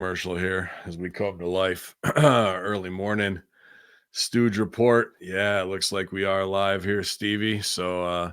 Commercial here as we come to life. Early morning stooge report. Yeah, it looks like we are live here, Stevie. So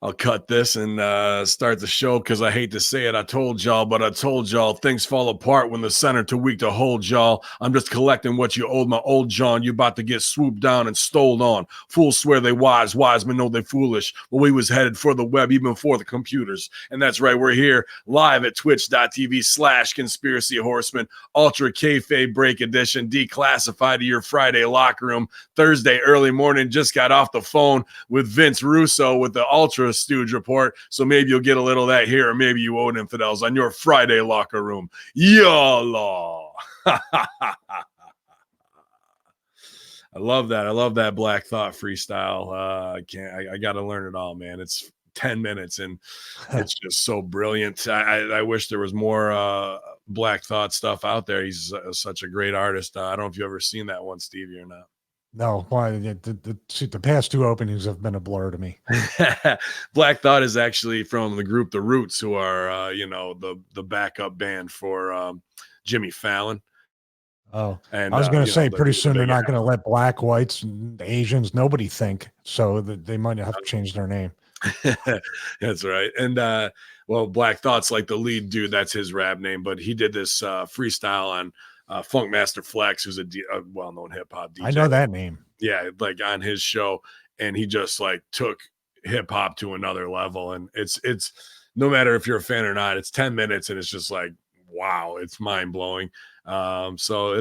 I'll cut this and start the show because I hate to say it. I told y'all, but I told y'all things fall apart when the center too weak to hold y'all. I'm just collecting what you owed my old John. You about to get swooped down and stole on. Fools swear they wise men know they foolish. Well, we was headed for the web even before the computers. And that's right, we're here live at twitch.tv/conspiracy horseman, ultra kayfabe break edition, declassified to your Friday locker room. Thursday early morning, just got off the phone with Vince Russo with the Ultra Stooge report. So maybe you'll get a little of that here, or maybe you won't, infidels, on your Friday locker room. Y'all. I love that. I love that Black Thought freestyle. I got to learn it all, man. It's 10 minutes and it's just so brilliant. I wish there was more Black Thought stuff out there. He's such a great artist. I don't know if you've ever seen that one, Stevie, or not. No, why the past two openings have been a blur to me. Black Thought is actually from the group The Roots, who are the backup band for Jimmy Fallon. Oh, and I was going to say pretty soon they're not going to let black, whites, and Asians, nobody think, so that they might have to change their name. That's right. And well, Black Thought's like the lead dude. That's his rap name, but he did this freestyle on Funkmaster Flex, who's a well-known hip-hop DJ. I know that name. Yeah, like on his show, and he just like took hip-hop to another level. And it's no matter if you're a fan or not, it's 10 minutes and it's just like, wow, it's mind-blowing. So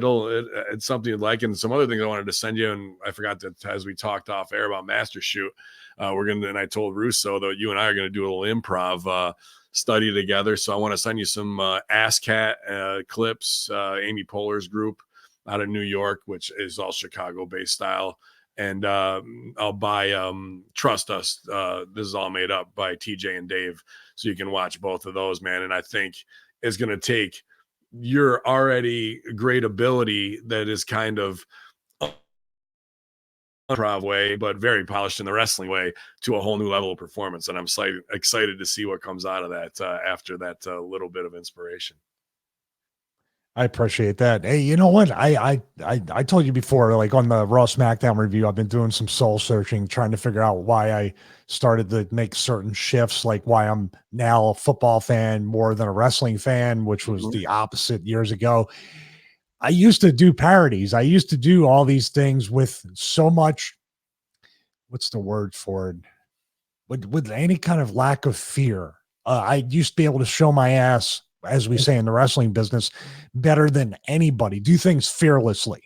it's something you'd like. And some other things I wanted to send you, and I forgot that as we talked off air about Master Shoot, and I told Russo that you and I are gonna do a little improv study together. So I want to send you some AssCat clips, Amy Poehler's group out of New York, which is all Chicago-based style. And I'll buy Trust Us. This is all made up by TJ and Dave. So you can watch both of those, man. And I think it's going to take your already great ability that is kind of improv way, but very polished in the wrestling way, to a whole new level of performance. And I'm excited to see what comes out of that after that little bit of inspiration. I appreciate that. Hey, you know what? I told you before, like on the Raw SmackDown review, I've been doing some soul searching, trying to figure out why I started to make certain shifts, like why I'm now a football fan more than a wrestling fan, which was the opposite years ago. I used to do parodies. I used to do all these things with so much, what's the word for it? With any kind of lack of fear. I used to be able to show my ass, as we say in the wrestling business, better than anybody, do things fearlessly.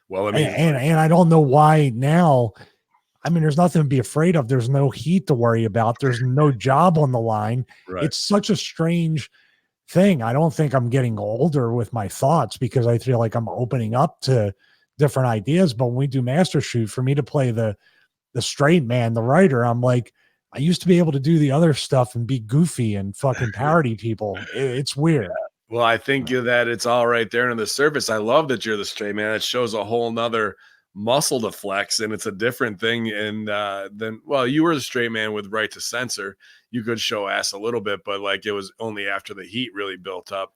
Well, I mean, and I don't know why now. I mean, there's nothing to be afraid of. There's no heat to worry about. There's no job on the line. Right. It's such a strange thing. I don't think I'm getting older with my thoughts because I feel like I'm opening up to different ideas. But when we do Master Shoot, for me to play the straight man, the writer, I'm like, I used to be able to do the other stuff and be goofy and fucking parody people. It's weird. Well, I think that it's all right there on the surface. I love that you're the straight man. It shows a whole nother muscle to flex, and it's a different thing. And then, well, you were the straight man with Right to Censor. You could show ass a little bit, but like it was only after the heat really built up.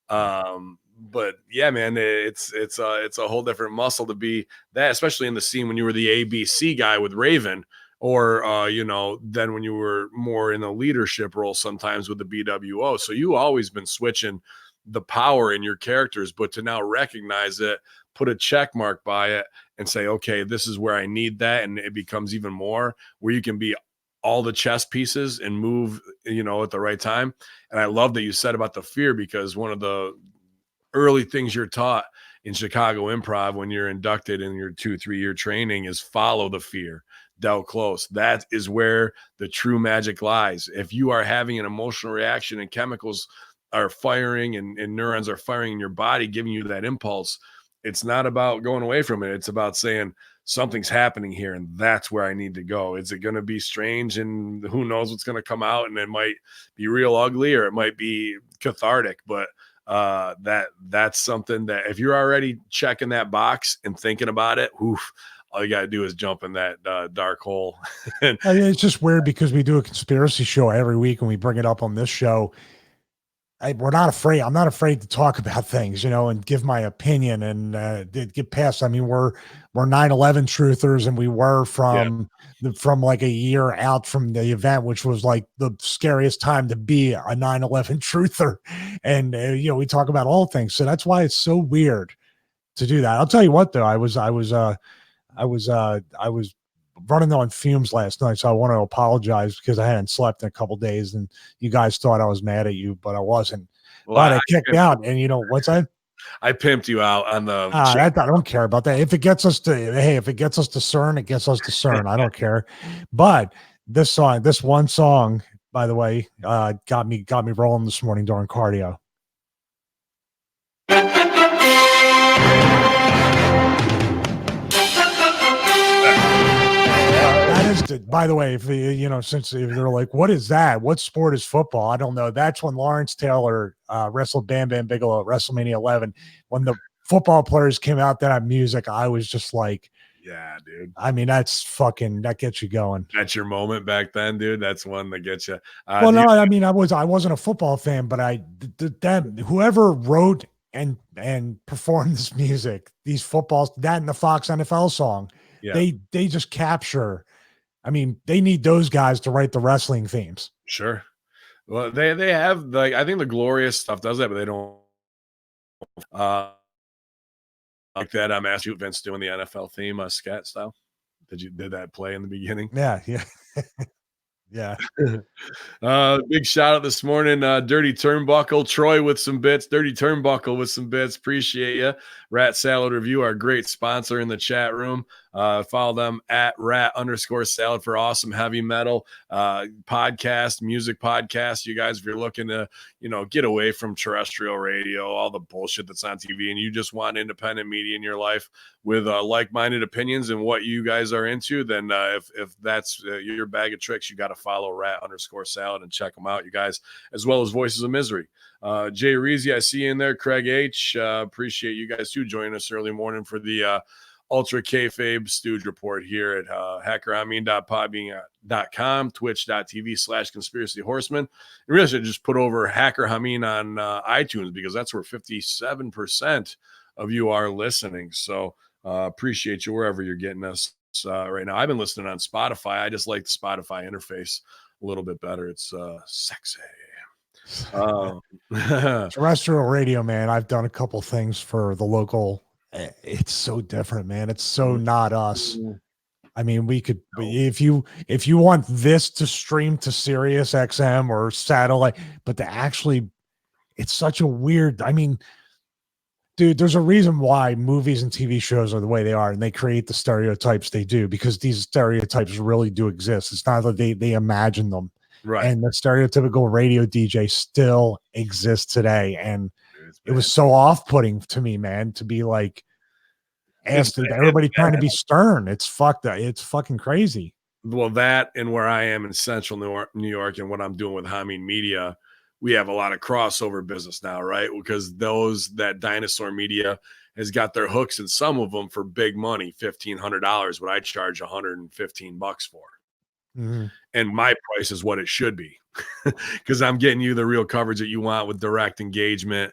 But yeah, man, it's a whole different muscle to be that, especially in the scene when you were the ABC guy with Raven, or then when you were more in a leadership role sometimes with the BWO. So you always been switching the power in your characters, but to now recognize it, put a check mark by it and say, okay, this is where I need that. And it becomes even more where you can be all the chess pieces and move, at the right time. And I love that you said about the fear, because one of the early things you're taught in Chicago Improv when you're inducted in your 2-3 year training is follow the fear. Dealt close. That is where the true magic lies. If you are having an emotional reaction and chemicals are firing and neurons are firing in your body, giving you that impulse, it's not about going away from it. It's about saying something's happening here and that's where I need to go. Is it going to be strange and who knows what's going to come out, and it might be real ugly or it might be cathartic, but that's something that if you're already checking that box and thinking about it, all you got to do is jump in that dark hole. It's just weird because we do a conspiracy show every week and we bring it up on this show. we're not afraid. I'm not afraid to talk about things, and give my opinion and get past. I mean, we're 9/11 truthers, and we were Yeah, from like a year out from the event, which was like the scariest time to be a 9/11 truther. And we talk about all things, so that's why it's so weird to do that. I'll tell you what, though, I was running on fumes last night, so I want to apologize because I hadn't slept in a couple days, and you guys thought I was mad at you, but I wasn't. well, But I kicked out, and what's that? I pimped you out on the I don't care about that. If it gets us to CERN, it gets us to CERN. I don't care. But this one song, by the way, got me rolling this morning during cardio. By the way, if since they're like, what is that? What sport is football? I don't know. That's when Lawrence Taylor wrestled Bam Bam Bigelow at WrestleMania 11. When the football players came out that music, I was just like, yeah, dude. I mean, that gets you going. That's your moment back then, dude. That's one that gets you. Well, no, I mean, I wasn't a football fan, but whoever wrote and performed this music, these footballs, that and the Fox NFL song, yeah. they just capture. I mean, they need those guys to write the wrestling themes. Sure. Well, they have, like, I think the Glorious stuff does that, but they don't like that. I'm asking Vince doing the NFL theme, scat style. Did that play in the beginning? Yeah. Yeah. Big shout out this morning, Dirty Turnbuckle, Troy with some bits, Dirty Turnbuckle with some bits. Appreciate you. Rat Salad Review, our great sponsor in the chat room. Follow them at rat_salad for awesome heavy metal podcast, music podcast. You guys, if you're looking to, get away from terrestrial radio, all the bullshit that's on TV, and you just want independent media in your life with like-minded opinions and what you guys are into, then if that's your bag of tricks, you got to follow rat_salad and check them out, you guys, as well as Voices of Misery. Jay Reezy, I see you in there. Craig H, appreciate you guys too joining us early morning for the Ultra Kayfabe Stooge Report here at hackeramin.podbean.com, twitch.tv/conspiracy horseman. You really should just put over Hacker Hameen on iTunes, because that's where 57% of you are listening. So appreciate you wherever you're getting us right now. I've been listening on Spotify. I just like the Spotify interface a little bit better. It's sexy. Terrestrial radio, man. I've done a couple things for the local. It's so different, man. It's so not us. I mean, we could, if you want this to stream to Sirius XM or satellite, but to actually, it's such a weird, I mean, dude, there's a reason why movies and TV shows are the way they are, and they create the stereotypes they do, because these stereotypes really do exist. It's not that they imagine them. Right. And the stereotypical radio DJ still exists today. And it was so off-putting to me, man, to be like, everybody trying to be stern. It's fucked up. It's fucking crazy. Well, that and where I am in central New York and what I'm doing with Hameen Media, we have a lot of crossover business now, right? Because that Dinosaur Media has got their hooks in some of them for big money, $1,500, what I charge $115 for. Mm-hmm. And my price is what it should be, because I'm getting you the real coverage that you want with direct engagement,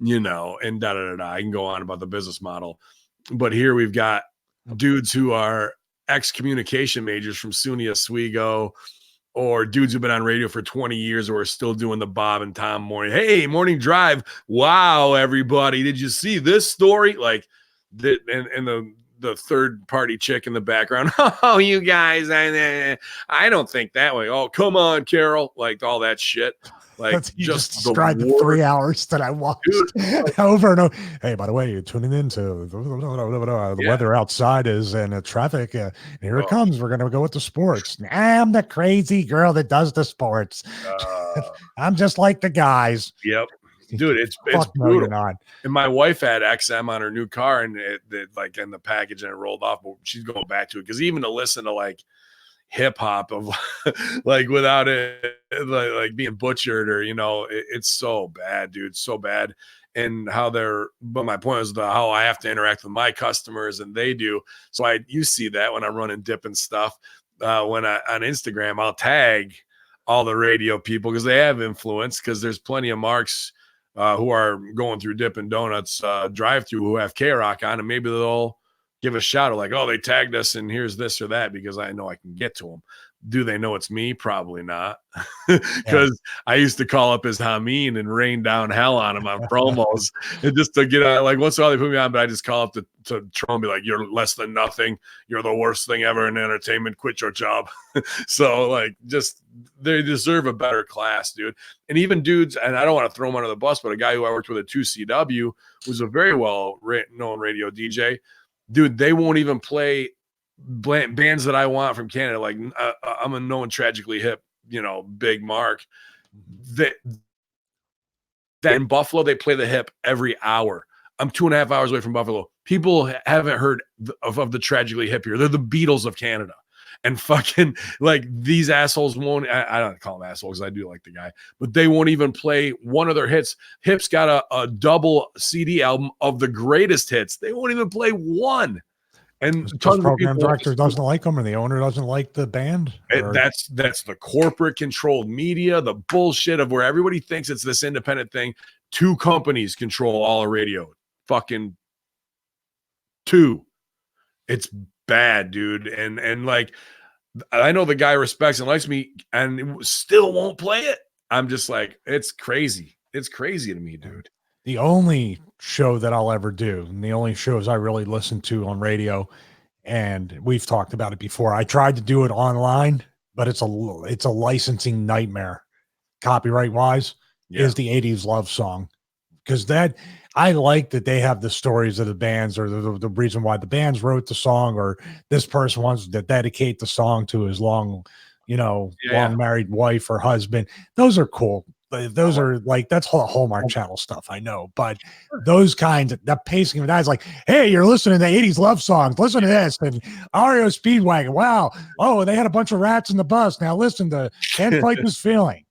and I can go on about the business model. But here we've got dudes who are ex-communication majors from SUNY Oswego, or dudes who've been on radio for 20 years or are still doing the Bob and Tom morning. Hey, morning drive. Wow, everybody. Did you see this story? Like, and the third party chick in the background. Oh, you guys, I don't think that way. Oh, come on, Carol. Like all that shit. Like you just described the 3 hours that I watched over and over. Hey, by the way, you're tuning into the weather outside is and traffic. Here it comes. We're gonna go with the sports. I'm the crazy girl that does the sports. I'm just like the guys. Yep. Dude, it's brutal. No, and my wife had XM on her new car, and it like in the package, and it rolled off. But she's going back to it, because even to listen to like hip hop of like without it like being butchered, or it's so bad, dude, so bad. And but my point is how I have to interact with my customers, and they do. So you see that when I'm running dip and stuff. When on Instagram, I'll tag all the radio people because they have influence. Because there's plenty of marks who are going through Dippin' Donuts drive-through who have K-Rock on, and maybe they'll give a shout out like, "Oh, they tagged us, and here's this or that," because I know I can get to them. Do they know it's me? Probably not, because I used to call up as Hameen and rain down hell on him on promos, and just to get out. Like once in a while they put me on, but I just call up to Tron and be like, "You're less than nothing. You're the worst thing ever in entertainment. Quit your job." So like, just they deserve a better class, dude. And even dudes, and I don't want to throw him under the bus, but a guy who I worked with at 2CW was a very well known radio DJ. Dude, they won't even play bands that I want from Canada. Like I'm a known Tragically Hip, big Mark. That in Buffalo, they play the Hip every hour. I'm 2.5 hours away from Buffalo. People haven't heard of the Tragically Hip here. They're the Beatles of Canada. And fucking like these assholes won't, I don't call them assholes because I do like the guy, but they won't even play one of their hits. Hip's got a double CD album of the greatest hits. They won't even play one. And tons of program director doesn't like them, or the owner doesn't like the band. That's the corporate controlled media, the bullshit of where everybody thinks it's this independent thing. 2 companies control all of radio. Fucking 2. It's bad, dude. And like, I know the guy respects and likes me and still won't play it. I'm just like, it's crazy. It's crazy to me, dude. The only show that I'll ever do, and the only shows I really listen to on radio, and we've talked about it before. I tried to do it online, but it's a licensing nightmare, copyright wise. Is the 80s love song, because that I like that they have the stories of the bands or the reason why the bands wrote the song, or this person wants to dedicate the song to his long married wife or husband. Those are cool. Those are like, that's Hallmark Channel stuff, I know, but those kinds of that pacing of that is like, hey, you're listening to 80s love songs, listen to this, and REO Speedwagon, wow, oh, they had a bunch of rats in the bus, now listen to Can't Fight This Feeling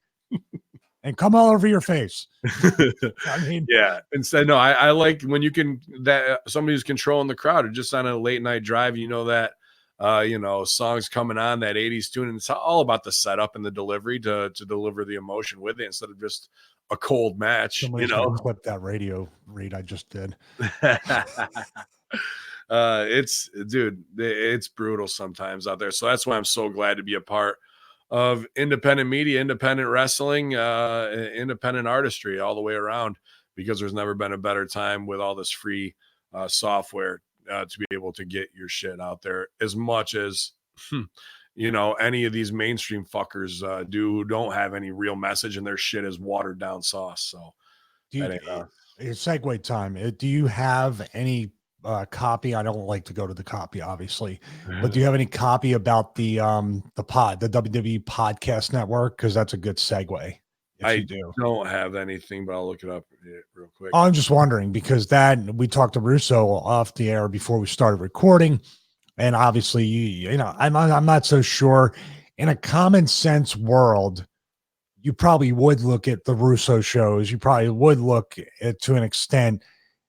and Come All Over Your Face. I mean, yeah. Instead, no, I like when you can, that somebody who's controlling the crowd, or just on a late night drive, that songs coming on, that 80s tune, and it's all about the setup and the delivery to deliver the emotion with it instead of just a cold match. Somebody's gonna clip that radio read I just did. It's brutal sometimes out there. So that's why I'm so glad to be a part of independent media, independent wrestling, independent artistry all the way around, because there's never been a better time with all this free software to be able to get your shit out there as much as any of these mainstream fuckers do, who don't have any real message and their shit is watered down sauce. So it's segue time. Do you have any copy? I don't like to go to the copy, obviously, but do you have any copy about the WWE Podcast Network? Because that's a good segue. I don't have anything, but I'll look it up real quick. I'm just wondering, because we talked to Russo off the air before we started recording, and obviously, I'm not so sure. In a common sense world, you probably would look at the Russo shows. You probably would look at, to an extent,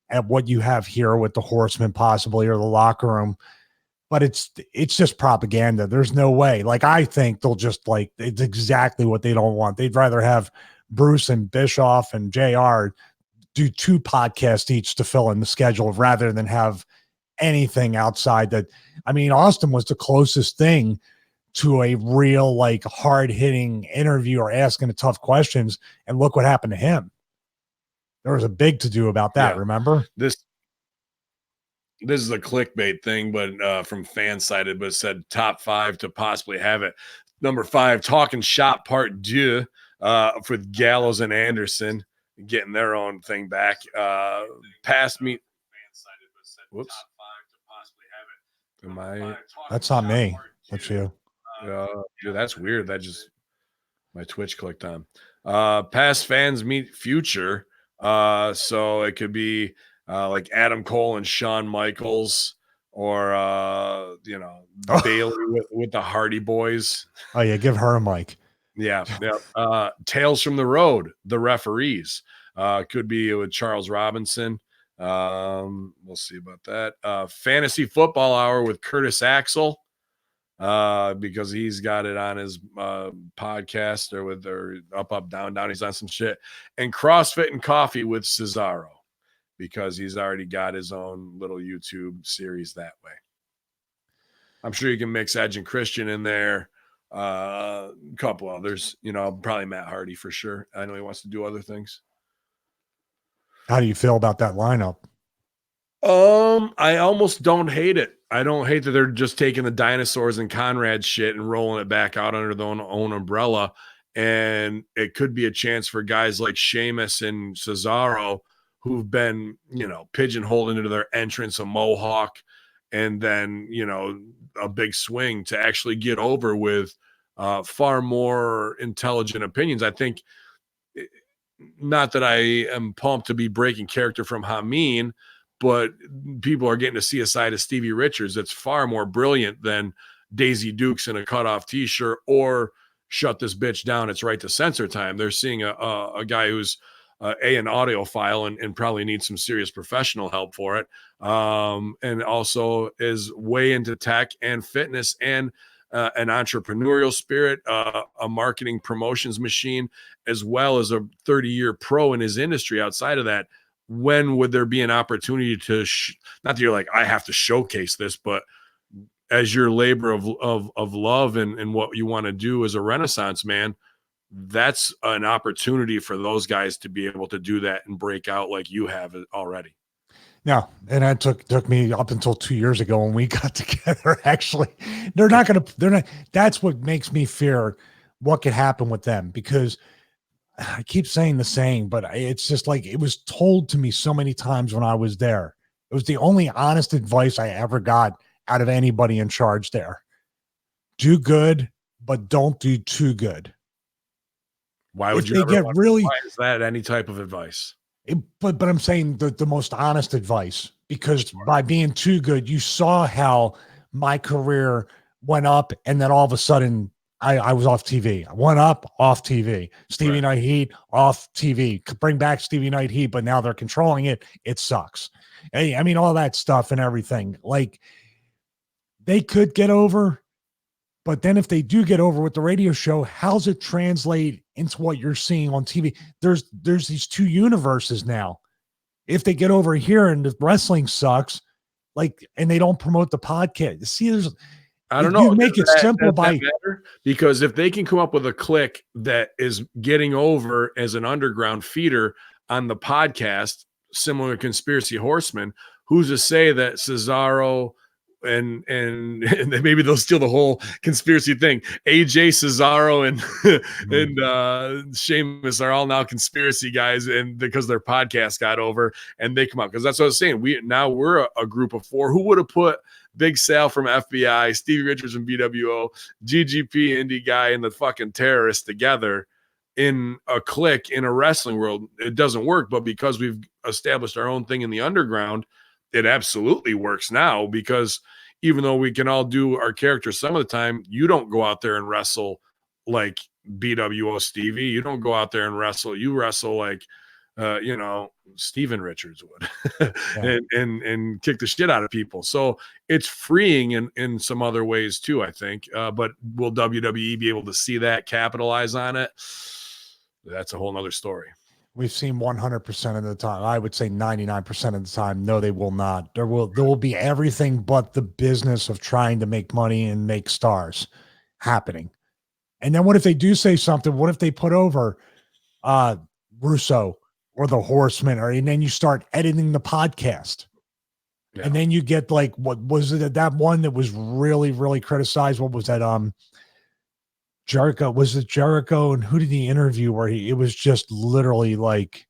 at what you have here with the Horsemen, possibly, or the Locker Room. But it's just propaganda. There's no way. Like, I think they'll just, like, it's exactly what they don't want. They'd rather have Bruce and Bischoff and JR do 2 podcasts each to fill in the schedule, rather than have anything outside that. I mean, Austin was the closest thing to a real, like, hard-hitting interview or asking the tough questions, and look what happened to him. There was a big to-do about that, remember? This is a clickbait thing, but from Fansided, but it said top 5 to possibly have it. Number 5, Talking Shop Part 2 with Gallows and Anderson getting their own thing back. Past me. Whoops. Am I? That's not me. That's you. Dude, that's weird. That just my Twitch clicked on. Past fans meet future. So it could be like Adam Cole and Shawn Michaels, or Bailey with the Hardy Boys. Oh yeah, give her a mic. Yeah. Tales from the Road, the referees. Could be with Charles Robinson. We'll see about that. Fantasy Football Hour with Curtis Axel. because he's got it on his podcast or with their up, down, down. He's on some shit. And CrossFit and Coffee with Cesaro, because he's already got his own little YouTube series that way. I'm sure you can mix Edge and Christian in there. A couple others, probably Matt Hardy for sure. I know he wants to do other things. How do you feel about that lineup? I almost don't hate it. I don't hate that they're just taking the dinosaurs and Conrad shit and rolling it back out under their own umbrella. And it could be a chance for guys like Sheamus and Cesaro, who've been, pigeonholed into their entrance, a mohawk, and then, a big swing, to actually get over with far more intelligent opinions. I think, not that I am pumped to be breaking character from Hameen, but people are getting to see a side of Stevie Richards that's far more brilliant than Daisy Dukes in a cutoff t-shirt or shut this bitch down, it's right to censor time. They're seeing a guy who's an audiophile and probably needs some serious professional help for it. And also is way into tech and fitness and an entrepreneurial spirit, a marketing promotions machine, as well as a 30-year pro in his industry. Outside of that, when would there be an opportunity to not that you're like, I have to showcase this, but as your labor of love and what you want to do as a Renaissance man, that's an opportunity for those guys to be able to do that and break out like you have already. No, and that took me up until 2 years ago when we got together. Actually, they're not. That's what makes me fear what could happen with them, because I keep saying the saying, but it's just like, it was told to me so many times when I was there. It was the only honest advice I ever got out of anybody in charge there. Do good, but don't do too good. Why would you get really? Why is that any type of advice? But I'm saying the most honest advice, because by being too good, you saw how my career went up, and then all of a sudden I was off TV. I went up, off TV. Stevie Night Heat, off TV. Bring back Stevie Night Heat, but now they're controlling it. It sucks. Hey, I mean, all that stuff and everything. Like, they could get over, but then if they do get over with the radio show, how's it translate into what you're seeing on TV? There's these two universes now. If they get over here and the wrestling sucks, like, and they don't promote the podcast, see, I don't know. You make it simple by because if they can come up with a click that is getting over as an underground feeder on the podcast, similar to Conspiracy Horseman, who's to say that Cesaro and maybe they'll steal the whole conspiracy thing. AJ, Cesaro, and Sheamus are all now conspiracy guys, and because their podcast got over and they come out, because that's what I was saying. We're a group of four. Who would have put Big Sal from FBI, Stevie Richards from BWO, GGP indie guy, and the fucking terrorist together in a clique in a wrestling world? It doesn't work, but because we've established our own thing in the underground, it absolutely works now, because even though we can all do our characters some of the time, you don't go out there and wrestle like BWO Stevie. You don't go out there and wrestle. You wrestle like, Steven Richards would and kick the shit out of people. So it's freeing in some other ways too, I think. But will WWE be able to see that, capitalize on it? That's a whole nother story. We've seen 100% of the time. I would say 99% of the time. No, they will not. There will be everything but the business of trying to make money and make stars happening. And then what if they do say something? What if they put over Russo or the Horseman, and then you start editing the podcast? Yeah. And then you get like, what was it? That one that was really, really criticized. What was that? Jericho, was it Jericho? And who did he interview where it was just literally like,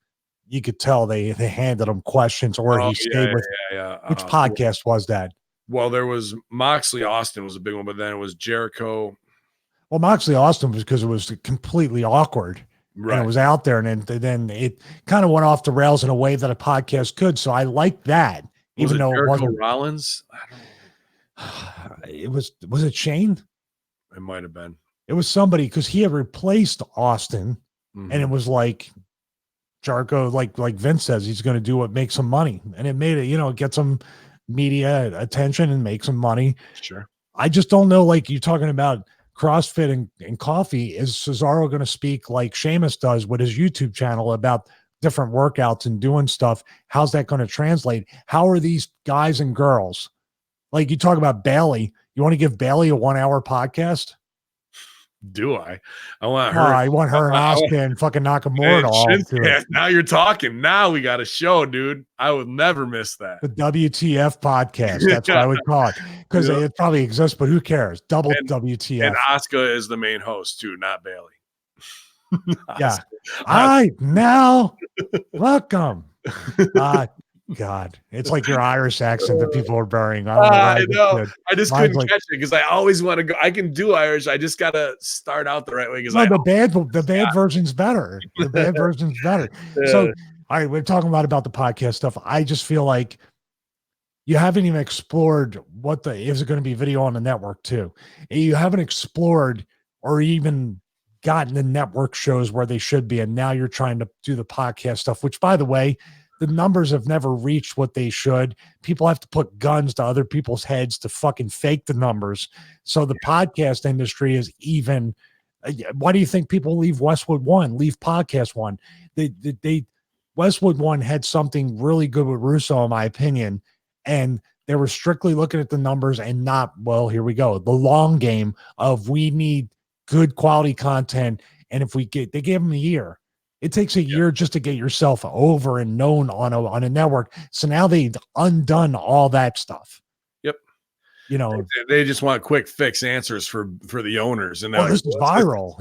you could tell they handed him questions, or he stayed with. Which podcast was that? Well, there was Moxley Austin was a big one, but then it was Jericho. Well, Moxley Austin was because it was completely awkward. Right. And it was out there, and then it kind of went off the rails in a way that a podcast could. So I like that, even though Jericho it wasn't Rollins. I don't know. It was it Shane? It might have been. It was somebody, because he had replaced Austin, and it was like Jericho, like Vince says, he's going to do what makes him money, and it made it, get some media attention and make some money. Sure. I just don't know. Like you're talking about CrossFit and coffee. Is Cesaro going to speak like Sheamus does with his YouTube channel about different workouts and doing stuff? How's that going to translate? How are these guys and girls? Like you talk about Bailey. You want to give Bailey a 1 hour podcast? Do I? I want Oh, her. I want her and Asuka and fucking Nakamura And all to Shinsuke, now you're talking. Now we got a show, dude. I would never miss that. the WTF podcast. That's what I would call it because Yeah. it probably exists, but who cares? Double And WTF. Asuka is the main host too, not Bailey. Yeah. All right, now welcome. God, it's like your Irish accent that people are burying. I know. I just Mine's couldn't like- catch it because I always want to go. I can do Irish. I just gotta start out the right way because No, the bad version's better. The bad version's better. So, all right, we're talking about the podcast stuff. I just feel like you haven't even explored what is it going to be video on the network too. You haven't explored or even gotten the network shows where they should be, and now you're trying to do the podcast stuff. Which, by the way, the numbers have never reached what they should. People have to put guns to other people's heads to fucking fake the numbers. So the podcast industry is even. Why do you think people leave Westwood One, leave Podcast One? They Westwood One had something really good with Russo, in my opinion, and they were strictly looking at the numbers and not, well, here we go, the long game of we need good quality content. And if they gave them a year. It takes a year just to get yourself over and known on a network. So now they've undone all that stuff. Yep. You know, they just want quick fix answers for the owners. And this is viral.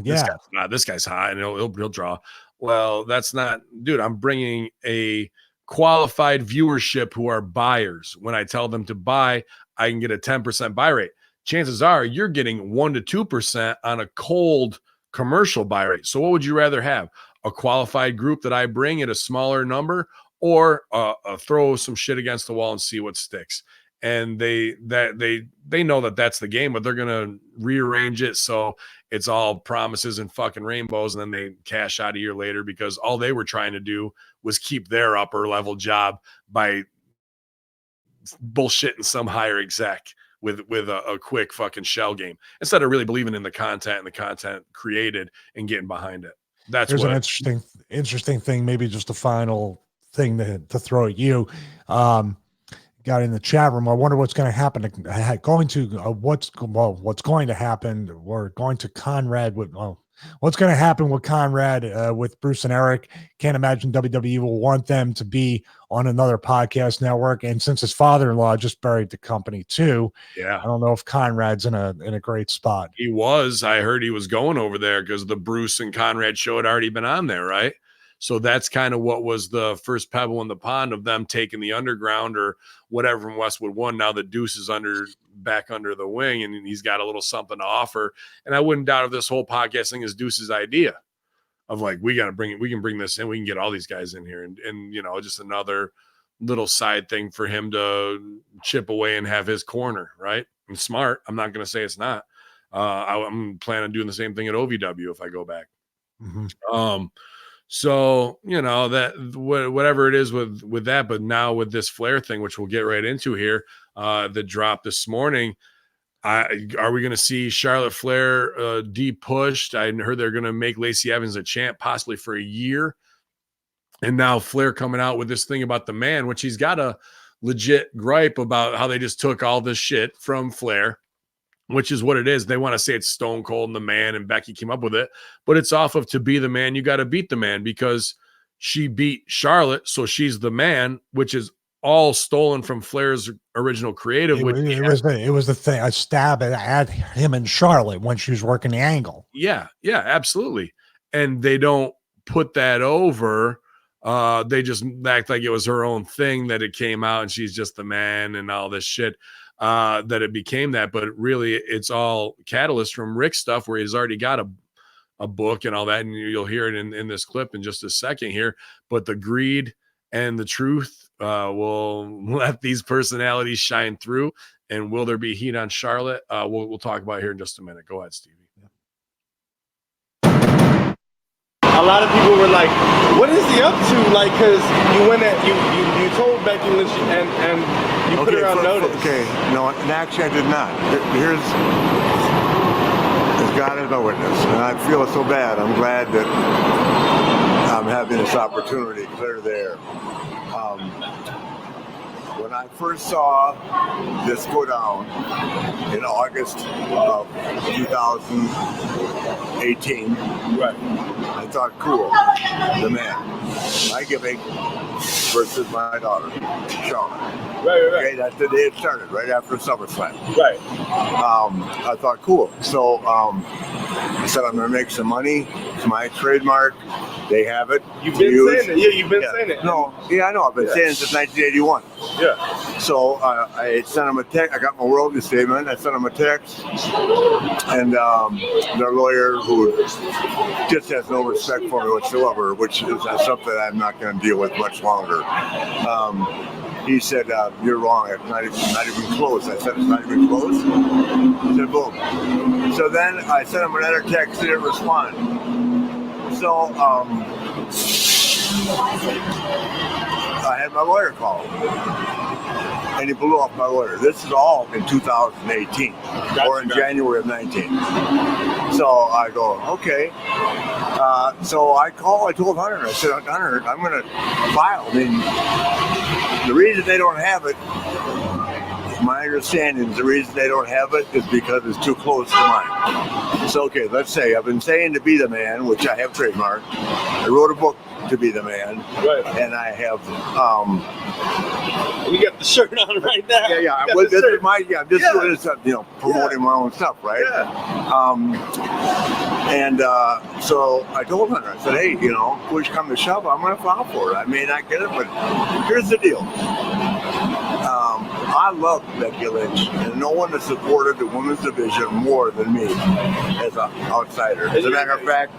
This guy's hot and he'll draw. Well, that's not, dude. I'm bringing a qualified viewership who are buyers. When I tell them to buy, I can get a 10% buy rate. Chances are you're getting 1% to 2% on a cold commercial buy rate. So what would you rather have? A qualified group that I bring at a smaller number, or throw some shit against the wall and see what sticks? And they know that that's the game, but they're gonna rearrange it so it's all promises and fucking rainbows, and then they cash out a year later because all they were trying to do was keep their upper level job by bullshitting some higher exec with a quick fucking shell game instead of really believing in the content and the content created and getting behind it. There's an interesting thing, maybe just a final thing to throw at you. Got in the chat room. I wonder what's going to happen. What's going to happen? We're going to Conrad with what's going to happen with Conrad with Bruce and Eric. Can't imagine WWE will want them to be on another podcast network. And since his father-in-law just buried the company too, I don't know if Conrad's in a great spot. He was. I heard he was going over there because the Bruce and Conrad show had already been on there, right? So that's kind of what was the first pebble in the pond of them taking the underground or whatever from Westwood One. Now the Deuce is back under the wing, and he's got a little something to offer. And I wouldn't doubt if this whole podcast thing is Deuce's idea of like, we can bring this in, we can get all these guys in here, and you know, just another little side thing for him to chip away and have his corner, right? And smart. I'm not going to say it's not. I'm planning on doing the same thing at OVW if I go back. Mm-hmm. So, you know, that whatever it is with that, but now with this Flair thing, which we'll get right into here, that dropped this morning, are we going to see Charlotte Flair de-pushed? I heard they're going to make Lacey Evans a champ possibly for a year. And now Flair coming out with this thing about the man, which he's got a legit gripe about how they just took all this shit from Flair, which is what it is. They want to say it's Stone Cold and the man, and Becky came up with it, but it's off of to be the man, you got to beat the man, because she beat Charlotte, so she's the man, which is all stolen from Flair's original creative. It was the thing, a stab at him and Charlotte when she was working the angle. Yeah, absolutely. And they don't put that over. They just act like it was her own thing that it came out and she's just the man and all this shit. That it became that, but really it's all catalyst from Rick's stuff where he's already got a book and all that, and you'll hear it in this clip in just a second here. But the greed and the truth will let these personalities shine through. And will there be heat on Charlotte? We'll talk about it here in just a minute. Go ahead, Stevie. a lot of people were like, "What is he up to?" Like, because you went at you told Becky Lynch and you put her on notice. Okay, no, and actually I did not. Here's as God is my witness, and I feel so bad. I'm glad that I'm having this opportunity clear there. When I first saw this go down in August of 2018, Right. I thought, cool, the man, my giving versus my daughter, Shauna. Right. Okay, that's the day it started, right after SummerSlam. Right. I thought, cool. So I said, I'm going to make some money. It's my trademark. They have it. You've been saying it. Yeah, you've been saying it. No, yeah, I know. I've been saying it since 1981. Yeah. So I sent them a text. I got my royalty statement. I sent them a text, and their lawyer, who just has no respect for me whatsoever, which is something I'm not going to deal with much longer. He said, "You're wrong. It's not even close." I said, "It's not even close." He said, "Boom." So then I sent him another text. He didn't respond. So I had my lawyer call, and he blew off my lawyer. This is all in 2018 or in January of 19. So I go, okay. So I told Hunter, I said, Hunter, I'm going to file. I mean, the reason they don't have it, my understanding is the reason they don't have it is because it's too close to mine. So, okay, let's say I've been saying to be the man, which I have trademarked. I wrote a book to be the man. Right. And I have, we got the shirt on right now. Yeah. Well, this is my, this is, promoting my own stuff, right? Yeah. So I told Hunter, I said, hey, push come to shove, I'm going to file for it. I may not get it, but here's the deal. I love Becky Lynch, and no one has supported the women's division more than me as an outsider. As a matter of fact,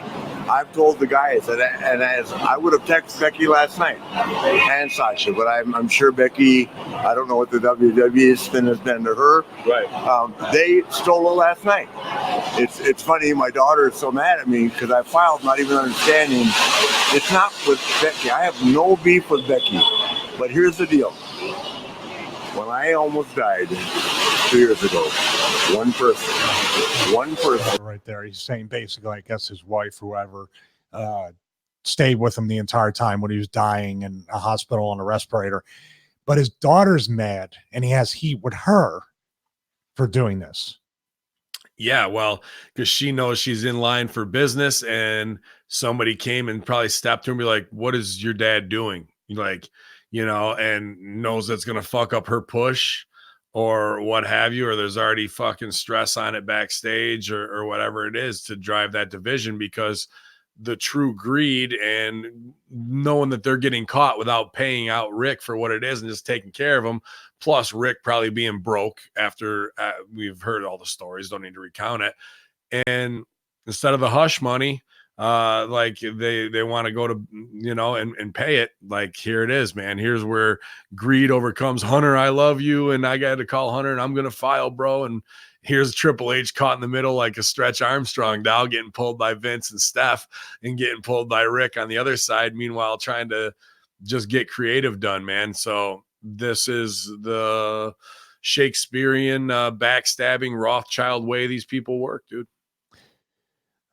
I've told the guys, and as I would have texted Becky last night and Sasha, but I'm sure Becky, I don't know what the WWE spin has been to her. Right. They stole it last night. It's funny, my daughter is so mad at me because I filed not even understanding. It's not with Becky. I have no beef with Becky. But here's the deal. When I almost died 2 years ago, one person. Right there. He's saying basically, I guess his wife, whoever, stayed with him the entire time when he was dying in a hospital on a respirator. But his daughter's mad, and he has heat with her for doing this. Yeah, well, because she knows she's in line for business, and somebody came and probably stepped to her and be like, what is your dad doing? Like, and knows that's going to fuck up her push or what have you, or there's already fucking stress on it backstage or whatever it is to drive that division, because the true greed and knowing that they're getting caught without paying out Rick for what it is and just taking care of him, plus Rick probably being broke after we've heard all the stories, don't need to recount it. And instead of the hush money, like they want to go to, and pay it. Like, here it is, man. Here's where greed overcomes Hunter. I love you, and I got to call Hunter, and I'm gonna file, bro. And here's Triple H caught in the middle like a Stretch Armstrong doll, getting pulled by Vince and Steph, and getting pulled by Rick on the other side. Meanwhile, trying to just get creative done, man. So this is the Shakespearean backstabbing Rothschild way these people work, dude.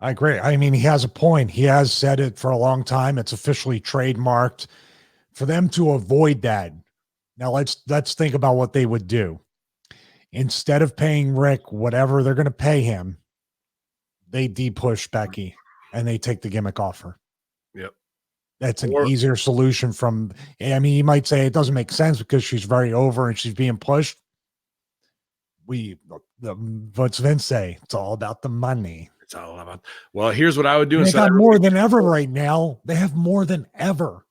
I agree. I mean, he has a point. He has said it for a long time. It's officially trademarked. For them to avoid that, now let's think about what they would do. Instead of paying Rick whatever they're going to pay him, they de-push Becky and they take the gimmick off her. Yep. That's an easier solution from, I mean, you might say it doesn't make sense because she's very over and she's being pushed. What's Vince say? It's all about the money. It's all about, well, here's what I would do. They got more than ever right now. They have more than ever.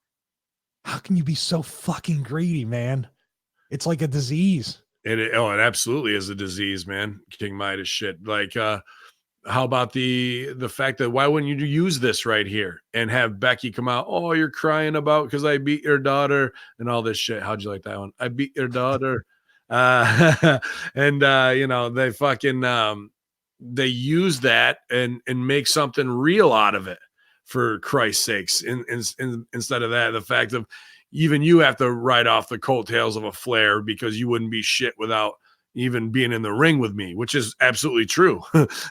How can you be so fucking greedy, man? It's like a disease. It absolutely is a disease, man. King Midas shit. Like, how about the fact that why wouldn't you use this right here and have Becky come out? Oh, you're crying about because I beat your daughter and all this shit. How'd you like that one? I beat your daughter. And they fucking they use that and make something real out of it for Christ's sakes. Instead of that, the fact of even you have to ride off the coattails of a Flair because you wouldn't be shit without even being in the ring with me, which is absolutely true.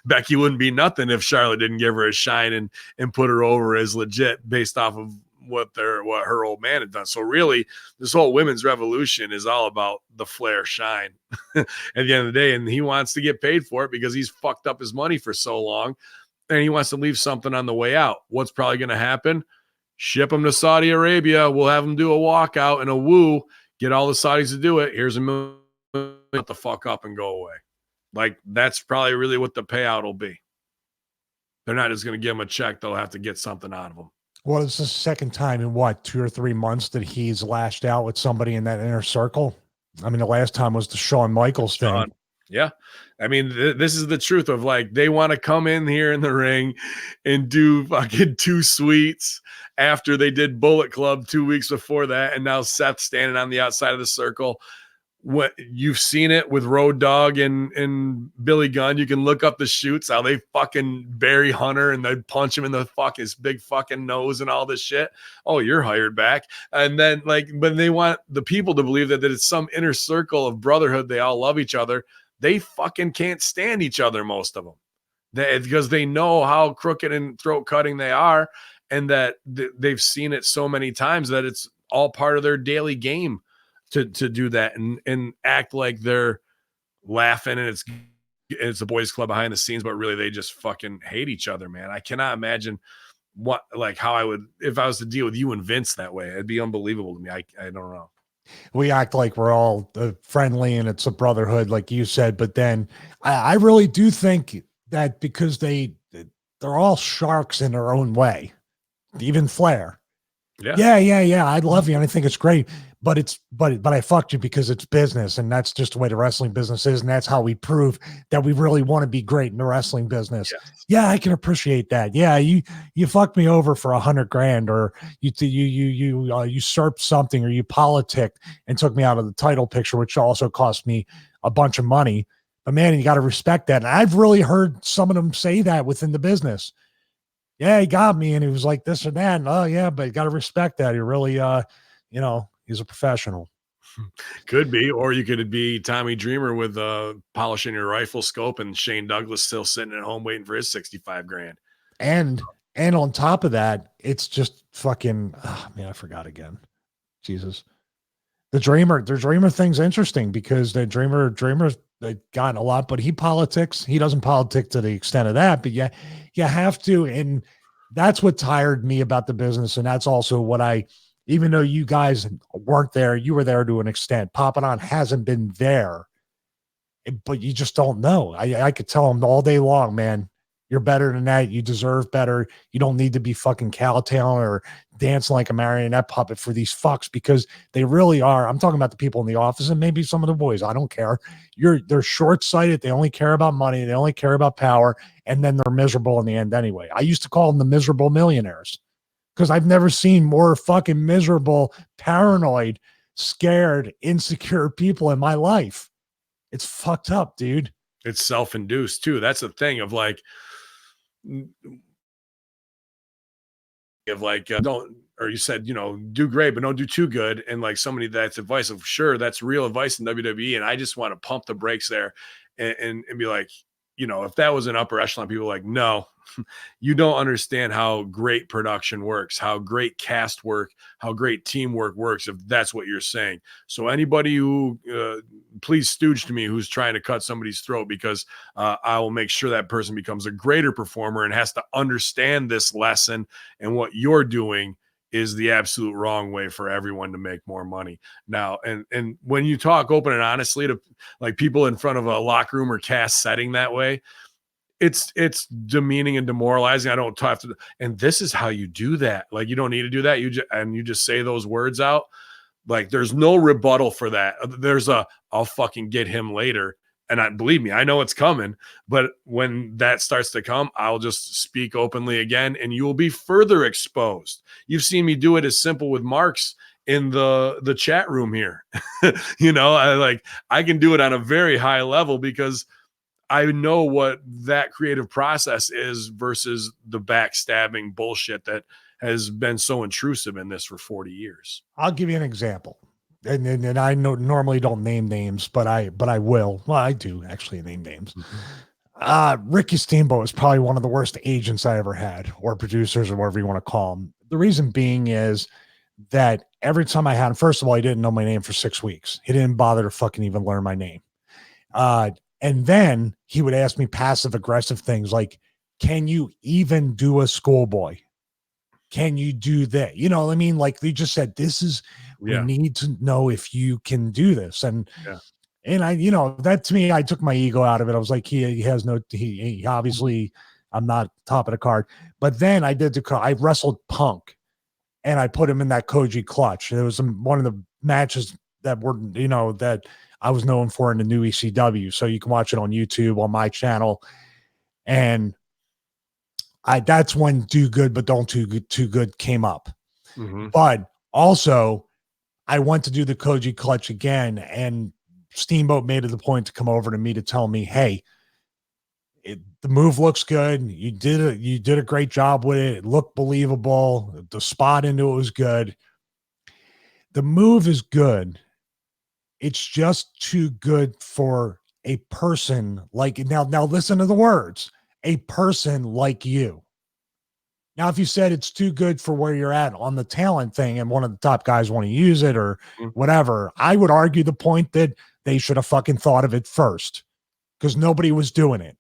Becky wouldn't be nothing if Charlotte didn't give her a shine and put her over as legit based off of what her old man had done. So really, this whole women's revolution is all about the Flair shine at the end of the day. And he wants to get paid for it because he's fucked up his money for so long. And he wants to leave something on the way out. What's probably going to happen? Ship him to Saudi Arabia. We'll have him do a walkout and a woo, get all the Saudis to do it. Here's $1 million. Shut the fuck up and go away. Like, that's probably really what the payout will be. They're not just going to give him a check. They'll have to get something out of him. Well, it's the second time in what, 2 or 3 months that he's lashed out with somebody in that inner circle. I mean, the last time was the Shawn Michaels thing. Yeah. I mean, this is the truth of, like, they want to come in here in the ring and do fucking 2 sweets after they did Bullet Club 2 weeks before that. And now Seth standing on the outside of the circle. What you've seen it with Road Dogg and Billy Gunn. You can look up the shoots, how they fucking bury Hunter and they punch him in the fuck his big fucking nose and all this shit. Oh, you're hired back. And then, like, but they want the people to believe that it's some inner circle of brotherhood. They all love each other. They fucking can't stand each other, most of them, because they know how crooked and throat cutting they are, and that they've seen it so many times that it's all part of their daily game to do that and act like they're laughing and it's a boys club behind the scenes, but really they just fucking hate each other, man. I cannot imagine how I would, if I was to deal with you and Vince that way. It'd be unbelievable to me. I don't know. We act like we're all friendly and it's a brotherhood, like you said, but then I really do think that because they're all sharks in their own way, even Flair. Yeah. I love you. And I think it's great, but I fucked you because it's business. And that's just the way the wrestling business is. And that's how we prove that we really want to be great in the wrestling business. Yes. Yeah. I can appreciate that. Yeah. You fucked me over for $100,000, or you usurped something, or you politicked and took me out of the title picture, which also cost me a bunch of money. But man, you got to respect that. And I've really heard some of them say that within the business. Yeah, he got me, and he was like this or that. And, oh yeah, but you got to respect that. He really, he's a professional. Could be, or you could be Tommy Dreamer with polishing your rifle scope, and Shane Douglas still sitting at home waiting for his $65,000. And on top of that, it's just fucking. Oh, man, I forgot again. Jesus, the Dreamer thing's interesting because the Dreamer's gotten a lot, but he politics. He doesn't politic to the extent of that, but yeah, you have to, and that's what tired me about the business, and that's also what even though you guys weren't there, you were there to an extent. Papa Don hasn't been there, but you just don't know. I could tell him all day long, man, you're better than that. You deserve better. You don't need to be fucking cowtail or dancing like a marionette puppet for these fucks, because they really are. I'm talking about the people in the office and maybe some of the boys. I don't care. They're short-sighted. They only care about money. They only care about power. And then they're miserable in the end anyway. I used to call them the miserable millionaires because I've never seen more fucking miserable, paranoid, scared, insecure people in my life. It's fucked up, dude. It's self-induced too. That's the thing of like, don't, or you said, do great, but don't do too good. And like somebody that's advice of, sure, that's real advice in WWE. And I just want to pump the brakes there and be like, if that was an upper echelon, people are like, no, you don't understand how great production works, how great cast work, how great teamwork works, if that's what you're saying. So anybody who, please stooge to me, who's trying to cut somebody's throat, because I will make sure that person becomes a greater performer and has to understand this lesson, and what you're doing is the absolute wrong way for everyone to make more money now. And when you talk open and honestly to like people in front of a locker room or cast setting that way, it's demeaning and demoralizing. I don't have to, and this is how you do that. Like, you don't need to do that. You just say those words out. Like, there's no rebuttal for that. There's I'll fucking get him later. And believe me, I know it's coming, but when that starts to come, I'll just speak openly again, and you will be further exposed. You've seen me do it as simple with Marks in the chat room here. I can do it on a very high level because I know what that creative process is versus the backstabbing bullshit that has been so intrusive in this for 40 years. I'll give you an example. And I know normally don't name names, but I will. Well, I do actually name names. Ricky Steamboat is probably one of the worst agents I ever had, or producers, or whatever you want to call them. The reason being is that every time I had him, first of all, he didn't know my name for 6 weeks. He didn't bother to fucking even learn my name. And then he would ask me passive aggressive things like, can you even do a schoolboy? Can you do that? You know what I mean? Like they just said, we need to know if you can do this. And I, that to me, I took my ego out of it. I was like, he obviously, I'm not top of the card. But then I wrestled Punk and I put him in that Koji clutch. It was one of the matches that were, that I was known for in the new ECW. So you can watch it on YouTube on my channel. And that's when Do Good But Don't Too Good came up. Mm-hmm. But also I went to do the Koji clutch again, and Steamboat made it the point to come over to me to tell me, hey, the move looks good. You did a great job with it. It looked believable. The spot into it was good. The move is good. It's just too good for a person like now listen to the words, a person like you. Now, if you said it's too good for where you're at on the talent thing and one of the top guys want to use it or whatever, I would argue the point that they should have fucking thought of it first because nobody was doing it.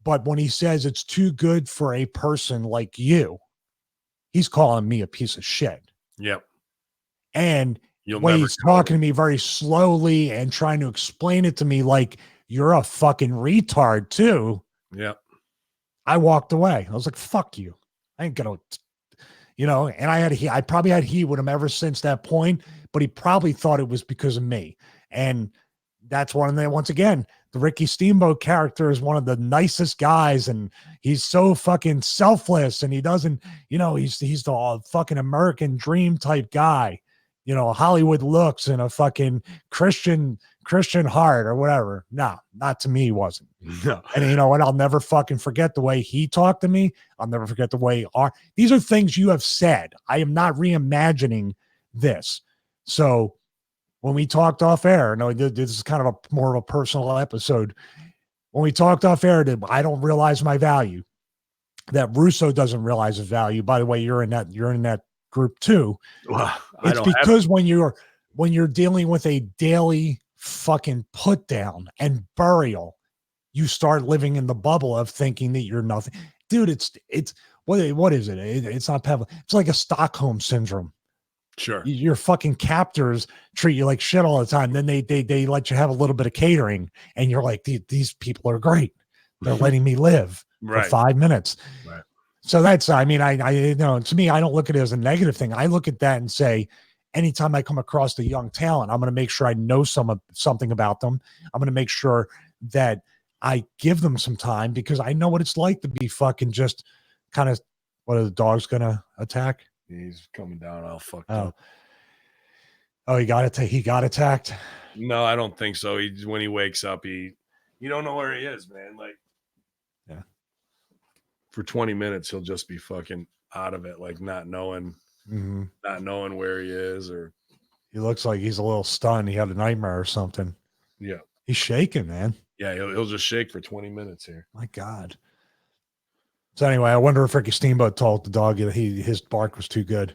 But when he says it's too good for a person like you, he's calling me a piece of shit. Yep. And when he's talking to me very slowly and trying to explain it to me like you're a fucking retard too. Yep. I walked away. I was like, fuck you. I ain't gonna, and I probably had heat with him ever since that point, but he probably thought it was because of me. And that's once again, the Ricky Steamboat character is one of the nicest guys, and he's so fucking selfless, and he doesn't, he's the fucking American dream type guy, Hollywood looks and a fucking Christian heart or whatever. No, not to me, he wasn't. No. And you know what? I'll never fucking forget the way he talked to me. I'll never forget the way these are things you have said. I am not reimagining this. So when we talked off air, this is kind of more of a personal episode. When we talked off air, I don't realize my value. That Russo doesn't realize his value. By the way, you're in that group too. Well, it's because when you're dealing with a daily fucking put down and burial, you start living in the bubble of thinking that you're nothing. Dude, it's what is it? It's not Pavlov. It's like a Stockholm syndrome. Sure. Your fucking captors treat you like shit all the time. Then they let you have a little bit of catering, and you're like, these people are great. They're letting me live for 5 minutes. Right. So that's, I to me, I don't look at it as a negative thing. I look at that and say, anytime I come across a young talent, I'm going to make sure I know something about them. I'm going to make sure that I give them some time because I know what it's like to be fucking just kind of, what are the dogs going to attack? He's coming down all fucked up. up. Oh, he got attacked? No, I don't think so. When he wakes up, you don't know where he is, man. Like, yeah. For 20 minutes, he'll just be fucking out of it, like not knowing where he is, or he looks like he's a little stunned. He had a nightmare or something. Yeah. He's shaking, man. Yeah, he'll just shake for 20 minutes here. My God. So anyway, I wonder if Ricky Steamboat told the dog that his bark was too good.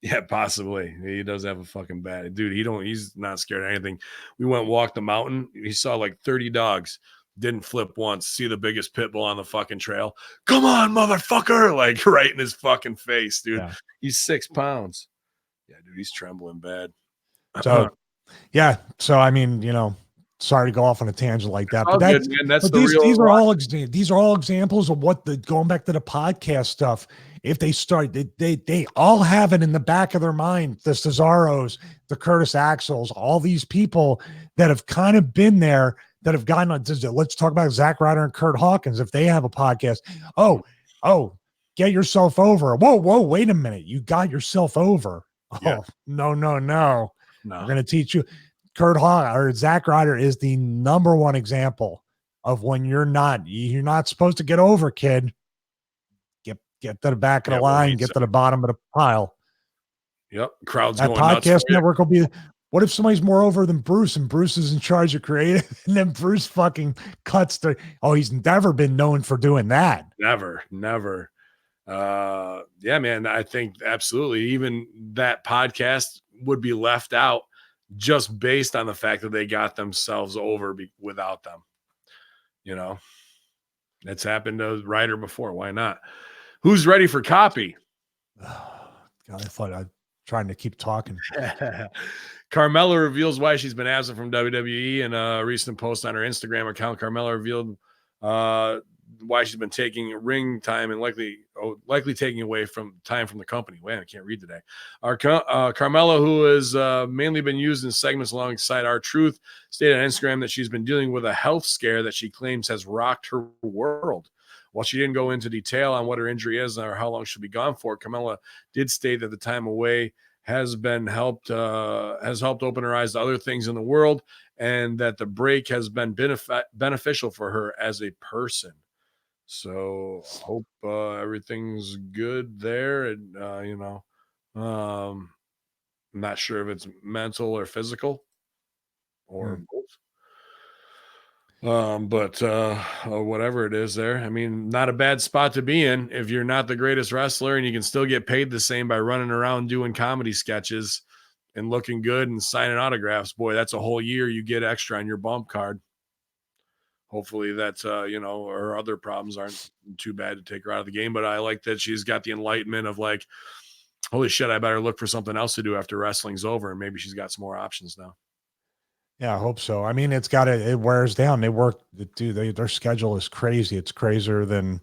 Yeah, possibly. He does have a fucking bad dude. He's not scared of anything. We went and walked the mountain. He saw like 30 dogs. Didn't flip once. See the biggest pit bull on the fucking trail. Come on, motherfucker! Like right in his fucking face, dude. Yeah. He's 6 pounds. Yeah, dude, he's trembling bad. So, yeah. So I mean, sorry to go off on a tangent like that, but these are all examples of what going back to the podcast stuff. If they start, they all have it in the back of their mind. The Cesaros, the Curtis Axels, all these people that have kind of been there, that have gotten on. Let's talk about Zack Ryder and Kurt Hawkins. If they have a podcast, oh, get yourself over. Whoa, wait a minute. You got yourself over. Yeah. Oh, no. We're going to teach you. Zack Ryder is the number one example of when you're not supposed to get over, kid. Get to the back of the line, get to the bottom of the pile. Yep. Crowd's that going nuts. Podcast network will be, what if somebody's more over than Bruce and Bruce is in charge of creative and then Bruce fucking cuts he's never been known for doing that. Never. Yeah, man, I think absolutely. Even that podcast would be left out just based on the fact that they got themselves over without them. It's happened to Ryder before. Why not? Who's ready for copy? God, I thought I'd trying to keep talking. Carmella reveals why she's been absent from WWE. In a recent post on her Instagram account, Carmella revealed why she's been taking ring time and likely taking away from time from the company. Man, I can't read today. Carmella, who has mainly been used in segments alongside R-Truth, stated on Instagram that she's been dealing with a health scare that she claims has rocked her world. While she didn't go into detail on what her injury is or how long she'll be gone for, Carmella did state that the time away has helped open her eyes to other things in the world, and that the break has been beneficial for her as a person. So hope everything's good there. And I'm not sure if it's mental or physical or both. But whatever it is there, I mean, not a bad spot to be in if you're not the greatest wrestler and you can still get paid the same by running around doing comedy sketches and looking good and signing autographs. Boy, that's a whole year you get extra on your bump card. Hopefully that's, her other problems aren't too bad to take her out of the game. But I like that she's got the enlightenment of like, holy shit, I better look for something else to do after wrestling's over. And maybe she's got some more options now. Yeah, I hope so. I mean, it wears down. Their schedule is crazy. It's crazier than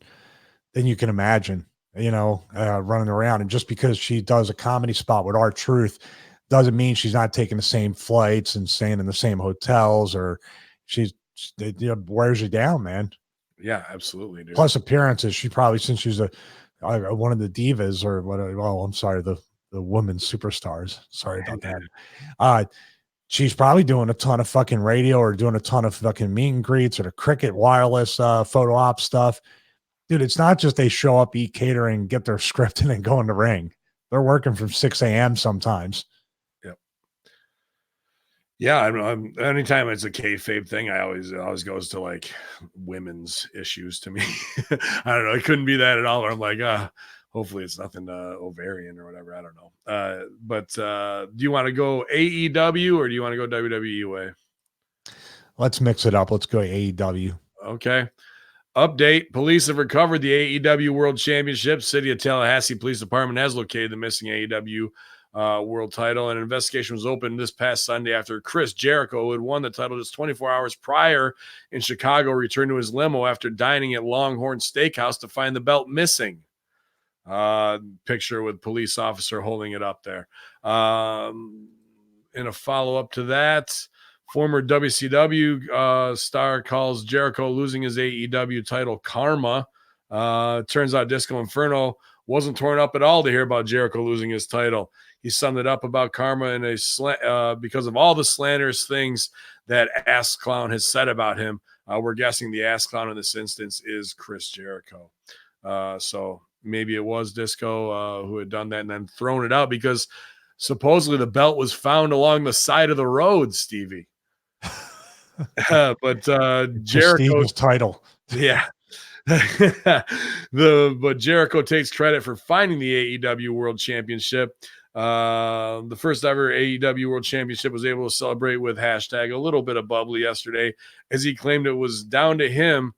you can imagine, running around. And just because she does a comedy spot with R-Truth doesn't mean she's not taking the same flights and staying in the same hotels, or it wears you down, man. Yeah, absolutely, dude. Plus appearances. She probably, since she's one of the divas or what, I'm sorry, the women's superstars. Sorry about that. She's probably doing a ton of fucking radio or doing a ton of fucking meet and greets or the Cricket Wireless photo op stuff. Dude, it's not just they show up, eat catering, get their script, and then go in the ring. They're working from 6 a.m. sometimes. Yep. Yeah, anytime it's a kayfabe thing, it always goes to like women's issues to me. I don't know. It couldn't be that at all. I'm like, hopefully it's nothing ovarian or whatever. I don't know. But do you want to go AEW or do you want to go WWE way? Let's mix it up. Let's go AEW. Okay. Update. Police have recovered the AEW World Championship. City of Tallahassee Police Department has located the missing AEW world title. An investigation was opened this past Sunday after Chris Jericho, who had won the title just 24 hours prior in Chicago, returned to his limo after dining at Longhorn Steakhouse to find the belt missing. Picture with police officer holding it up there. In a follow-up to that, former WCW star calls Jericho losing his AEW title karma. Turns out Disco Inferno wasn't torn up at all to hear about Jericho losing his title. He summed it up about karma in because of all the slanderous things that Ass Clown has said about him. We're guessing the Ass Clown in this instance is Chris Jericho. So maybe it was Disco who had done that and then thrown it out because supposedly the belt was found along the side of the road, Stevie. But Jericho's title. Yeah. But Jericho takes credit for finding the AEW World Championship. The first ever AEW World Championship was able to celebrate with hashtag a little bit of bubbly yesterday, as he claimed it was down to him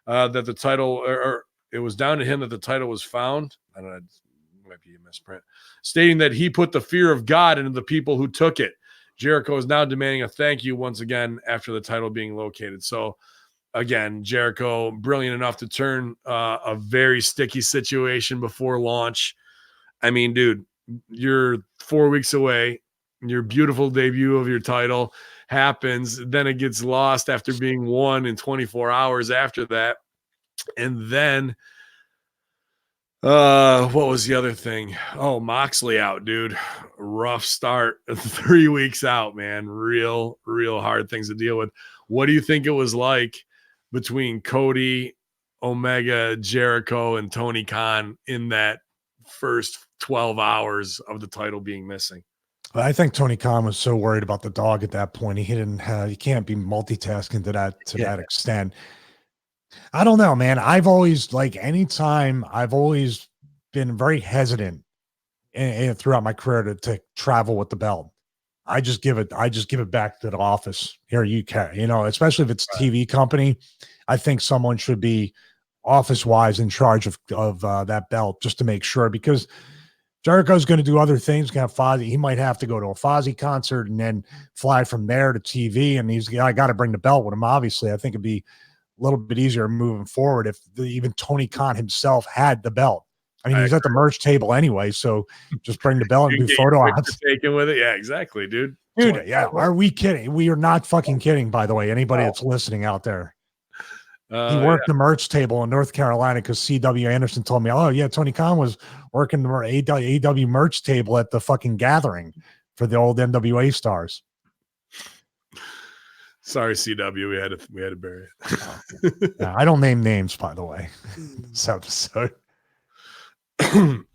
that the title, or it was down to him that the title was found. I don't know, it might be a misprint, stating that he put the fear of God into the people who took it. Jericho is now demanding a thank you once again after the title being located. So again, Jericho, brilliant enough to turn a very sticky situation before launch. I mean, dude, you're 4 weeks away. Your beautiful debut of your title happens. Then it gets lost after being won in 24 hours after that. And then What was the other thing? Oh, Moxley out, dude. Rough start. 3 weeks out, man. Real hard things to deal with. What do you think it was like between Cody, Omega, Jericho, and Tony Khan in that first 12 hours of the title being missing? I think Tony Khan was so worried about the dog at that point. He didn't have, he can't be multitasking to that extent. I don't know, man. I've always anytime I've always been very hesitant throughout my career to travel with the belt. I just give it back to the office. Here you can, especially if it's a TV company. I think someone should be office wise in charge of that belt just to make sure, because Jericho's going to do other things. Going to have Fozzy. He might have to go to a Fozzy concert and then fly from there to TV. And I got to bring the belt with him. Obviously, I think it'd be a little bit easier moving forward if even Tony Khan himself had the belt. I mean, he's at the merch table anyway, so just bring the belt and do photo ops. Taken with it, yeah, exactly, dude. Yeah, are we kidding? We are not fucking kidding. By the way, anybody that's listening out there, he worked the merch table in North Carolina because C.W. Anderson told me, oh yeah, Tony Khan was working the AW merch table at the fucking gathering for the old NWA stars. Sorry, CW, we had to bury it. Yeah, I don't name names, by the way. This episode. One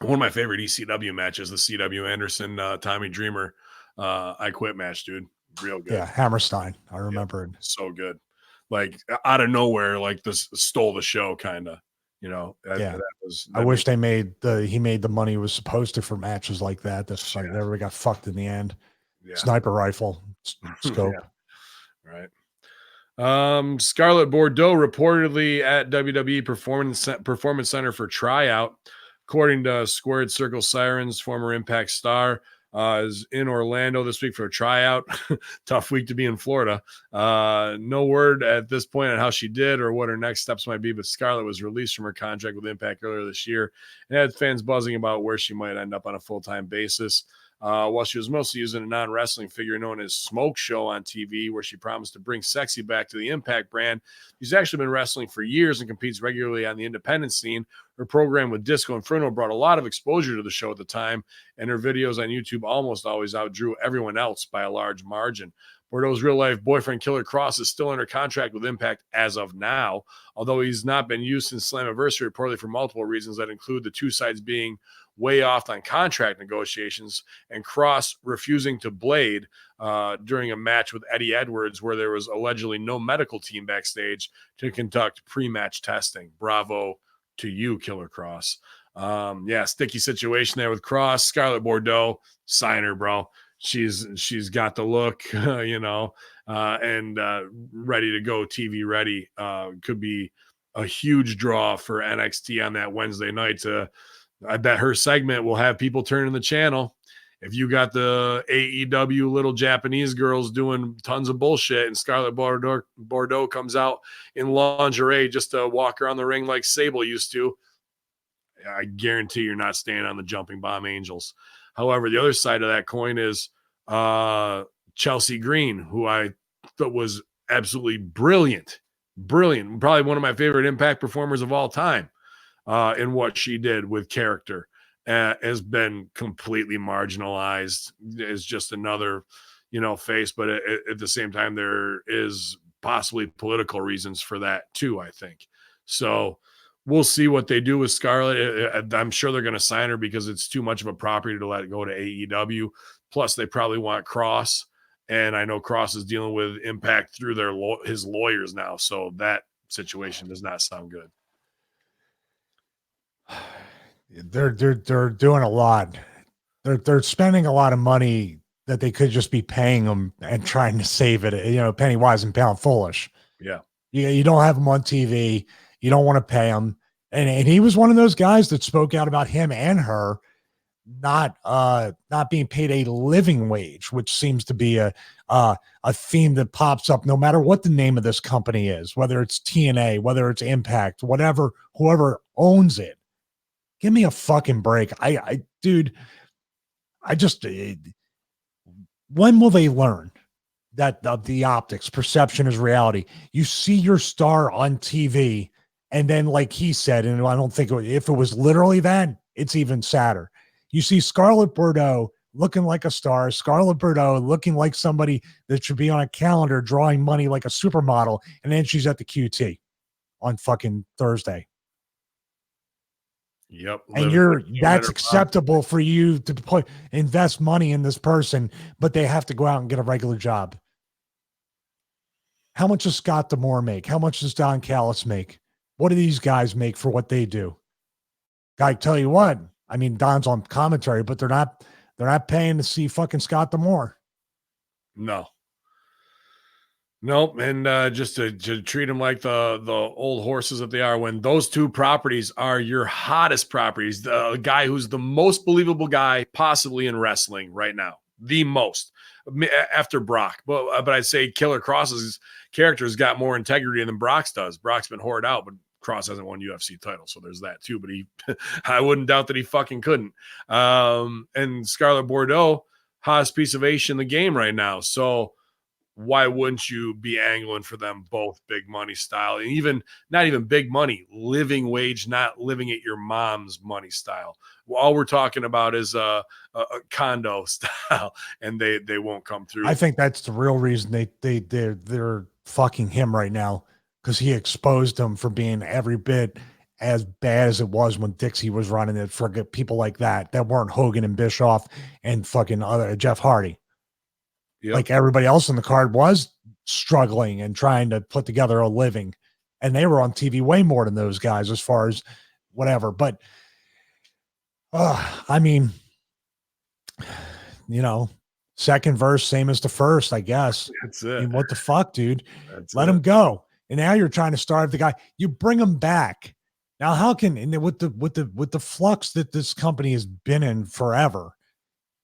of my favorite ECW matches, the CW Anderson Tommy Dreamer I Quit match, dude. Real good. Yeah, Hammerstein. I remember it. So good. Like out of nowhere, like this stole the show, kind of. I wish he made the money he was supposed to for matches like that. That's like everybody got fucked in the end. Yeah. Sniper rifle scope. Right. Scarlett Bordeaux reportedly at WWE Performance Center for tryout. According to Squared Circle Sirens, former Impact star is in Orlando this week for a tryout. Tough week to be in Florida. No word at this point on how she did or what her next steps might be, but Scarlett was released from her contract with Impact earlier this year and had fans buzzing about where she might end up on a full-time basis. While she was mostly using a non-wrestling figure known as Smoke Show on TV, where she promised to bring sexy back to the Impact brand, she's actually been wrestling for years and competes regularly on the independent scene. Her program with Disco Inferno brought a lot of exposure to the show at the time, and her videos on YouTube almost always outdrew everyone else by a large margin. Bordeaux's real-life boyfriend, Killer Kross, is still under contract with Impact as of now, although he's not been used since Slammiversary, reportedly for multiple reasons that include the two sides being way off on contract negotiations and Kross refusing to blade during a match with Eddie Edwards where there was allegedly no medical team backstage to conduct pre-match testing. Bravo to you, Killer Kross. Sticky situation there with Kross. Scarlett Bordeaux, sign her, bro. She's got the look, and ready to go, TV ready. Could be a huge draw for NXT on that Wednesday night. I bet her segment will have people turning the channel. If you got the AEW little Japanese girls doing tons of bullshit and Scarlett Bordeaux comes out in lingerie just to walk around the ring like Sable used to, I guarantee you're not staying on the Jumping Bomb Angels. However, the other side of that coin is Chelsea Green, who I thought was absolutely brilliant. Probably one of my favorite Impact performers of all time. In what she did with character has been completely marginalized as just another, face. But at the same time, there is possibly political reasons for that too, I think. So we'll see what they do with Scarlett. I'm sure they're going to sign her because it's too much of a property to let it go to AEW. Plus, they probably want Kross. And I know Kross is dealing with Impact through his lawyers now. So that situation does not sound good. They're doing a lot. They're spending a lot of money that they could just be paying them and trying to save it. Penny wise and pound foolish. Yeah. You don't have them on TV. You don't want to pay them. And he was one of those guys that spoke out about him and her not being paid a living wage, which seems to be a theme that pops up no matter what the name of this company is, whether it's TNA, whether it's Impact, whoever owns it. Give me a fucking break. Dude, when will they learn that the optics, perception is reality? You see your star on TV And then, like he said, and I don't think if it was literally that, it's even sadder. You see Scarlett Bordeaux looking like a star, Scarlett Bordeaux looking like somebody that should be on a calendar drawing money like a supermodel, and then she's at the QT on fucking Thursday. Yep. And that's acceptable for you to invest money in this person, but they have to go out and get a regular job. How much does Scott D'Amore make? How much does Don Callis make? What do these guys make for what they do? I tell you what, I mean, Don's on commentary, but they're not paying to see fucking Scott D'Amore. No. Nope. And just to treat them like the old horses that they are, when those two properties are your hottest properties, the guy who's the most believable guy possibly in wrestling right now, the most after Brock. But I'd say Killer Cross's character has got more integrity than Brock's does. Brock's been whored out, but Cross hasn't won UFC title, so there's that too. But I wouldn't doubt that he fucking couldn't. And Scarlett Bordeaux, hottest piece of ace in the game right now. So why wouldn't you be angling for them both big money style? And even not even big money, living wage, not living at your mom's money style. All we're talking about is a condo style, and they won't come through. I think that's the real reason they're fucking him right now, because he exposed them for being every bit as bad as it was when Dixie was running it for people like that weren't Hogan and Bischoff and fucking other Jeff Hardy. Yep. Like everybody else in the card was struggling and trying to put together a living, and they were on TV way more than those guys as far as whatever. But I mean, second verse, same as the first, I guess. That's it. I mean, what the fuck, dude? Let him go. And now you're trying to starve the guy. You bring him back. Now, how can, and with the flux that this company has been in forever,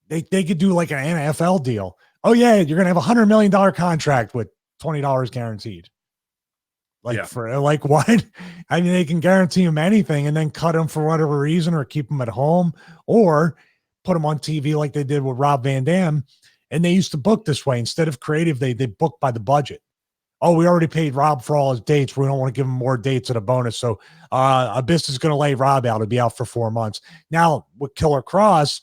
they could do like an NFL deal. Oh yeah, you're gonna have $100 million contract with $20 guaranteed. For what? I mean, they can guarantee him anything and then cut him for whatever reason, or keep him at home, or put him on TV like they did with Rob Van Dam. And they used to book this way instead of creative. They book by the budget. Oh, we already paid Rob for all his dates. We don't want to give him more dates at a bonus. So Abyss is going to lay Rob out. He'll be out for 4 months. Now with Killer Cross,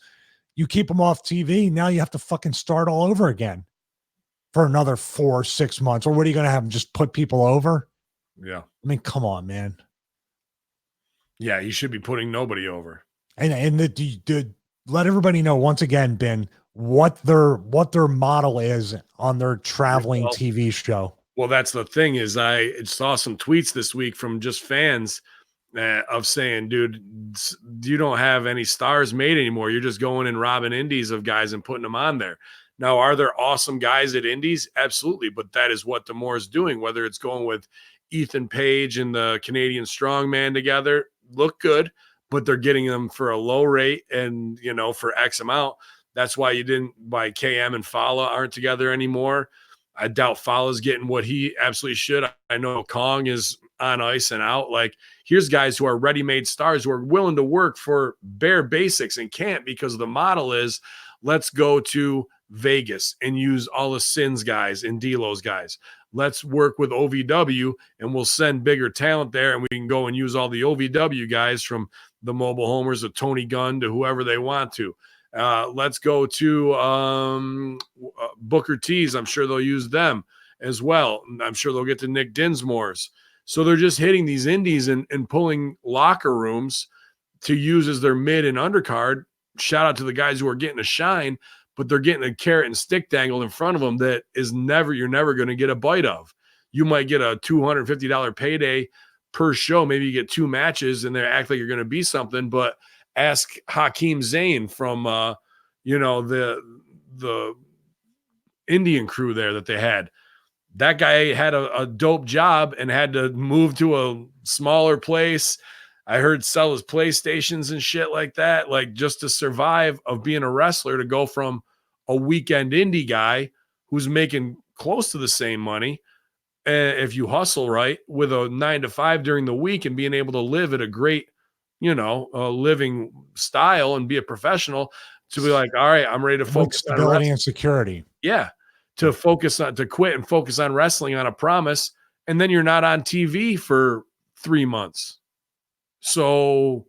you keep him off TV. Now you have to fucking start all over again for another 4-6 months. Or what are you going to have him just put people over? Yeah. I mean, come on, man. Yeah, you should be putting nobody over. And let everybody know once again, Ben, what their model is on their traveling TV show. Well, that's the thing is I saw some tweets this week from just fans of saying, dude, you don't have any stars made anymore. You're just going and robbing indies of guys and putting them on there. Now, are there awesome guys at indies? Absolutely. But that is what D'Amore is doing, whether it's going with Ethan Page and the Canadian Strongman together, look good, but they're getting them for a low rate and, for X amount. That's why why KM and Fala aren't together anymore. I doubt Fala's getting what he absolutely should. I know Kong is on ice and out. Like, here's guys who are ready-made stars who are willing to work for bare basics and can't, because the model is, let's go to Vegas and use all the Sins guys and D'Lo's guys. Let's work with OVW and we'll send bigger talent there, and we can go and use all the OVW guys, from the Mobile Homers to Tony Gunn to whoever they want to. Let's go to Booker T's. I'm sure they'll use them as well. I'm sure they'll get to Nick Dinsmore's. So they're just hitting these indies and pulling locker rooms to use as their mid and undercard. Shout out to the guys who are getting a shine, but they're getting a carrot and stick dangled in front of them that you're never going to get a bite of. You might get a $250 payday per show. Maybe you get 2 matches and they act like you're going to be something, but ask Hakeem Zayn from, the Indian crew there that they had. That guy had a dope job and had to move to a smaller place. I heard sell his PlayStations and shit like that, like just to survive of being a wrestler, to go from a weekend indie guy who's making close to the same money, if you hustle right, with a 9-to-5 during the week, and being able to live at a great, living style and be a professional, to be like, all right, I'm ready to focus on stability and security. Yeah. To quit and focus on wrestling on a promise. And then you're not on TV for 3 months. So,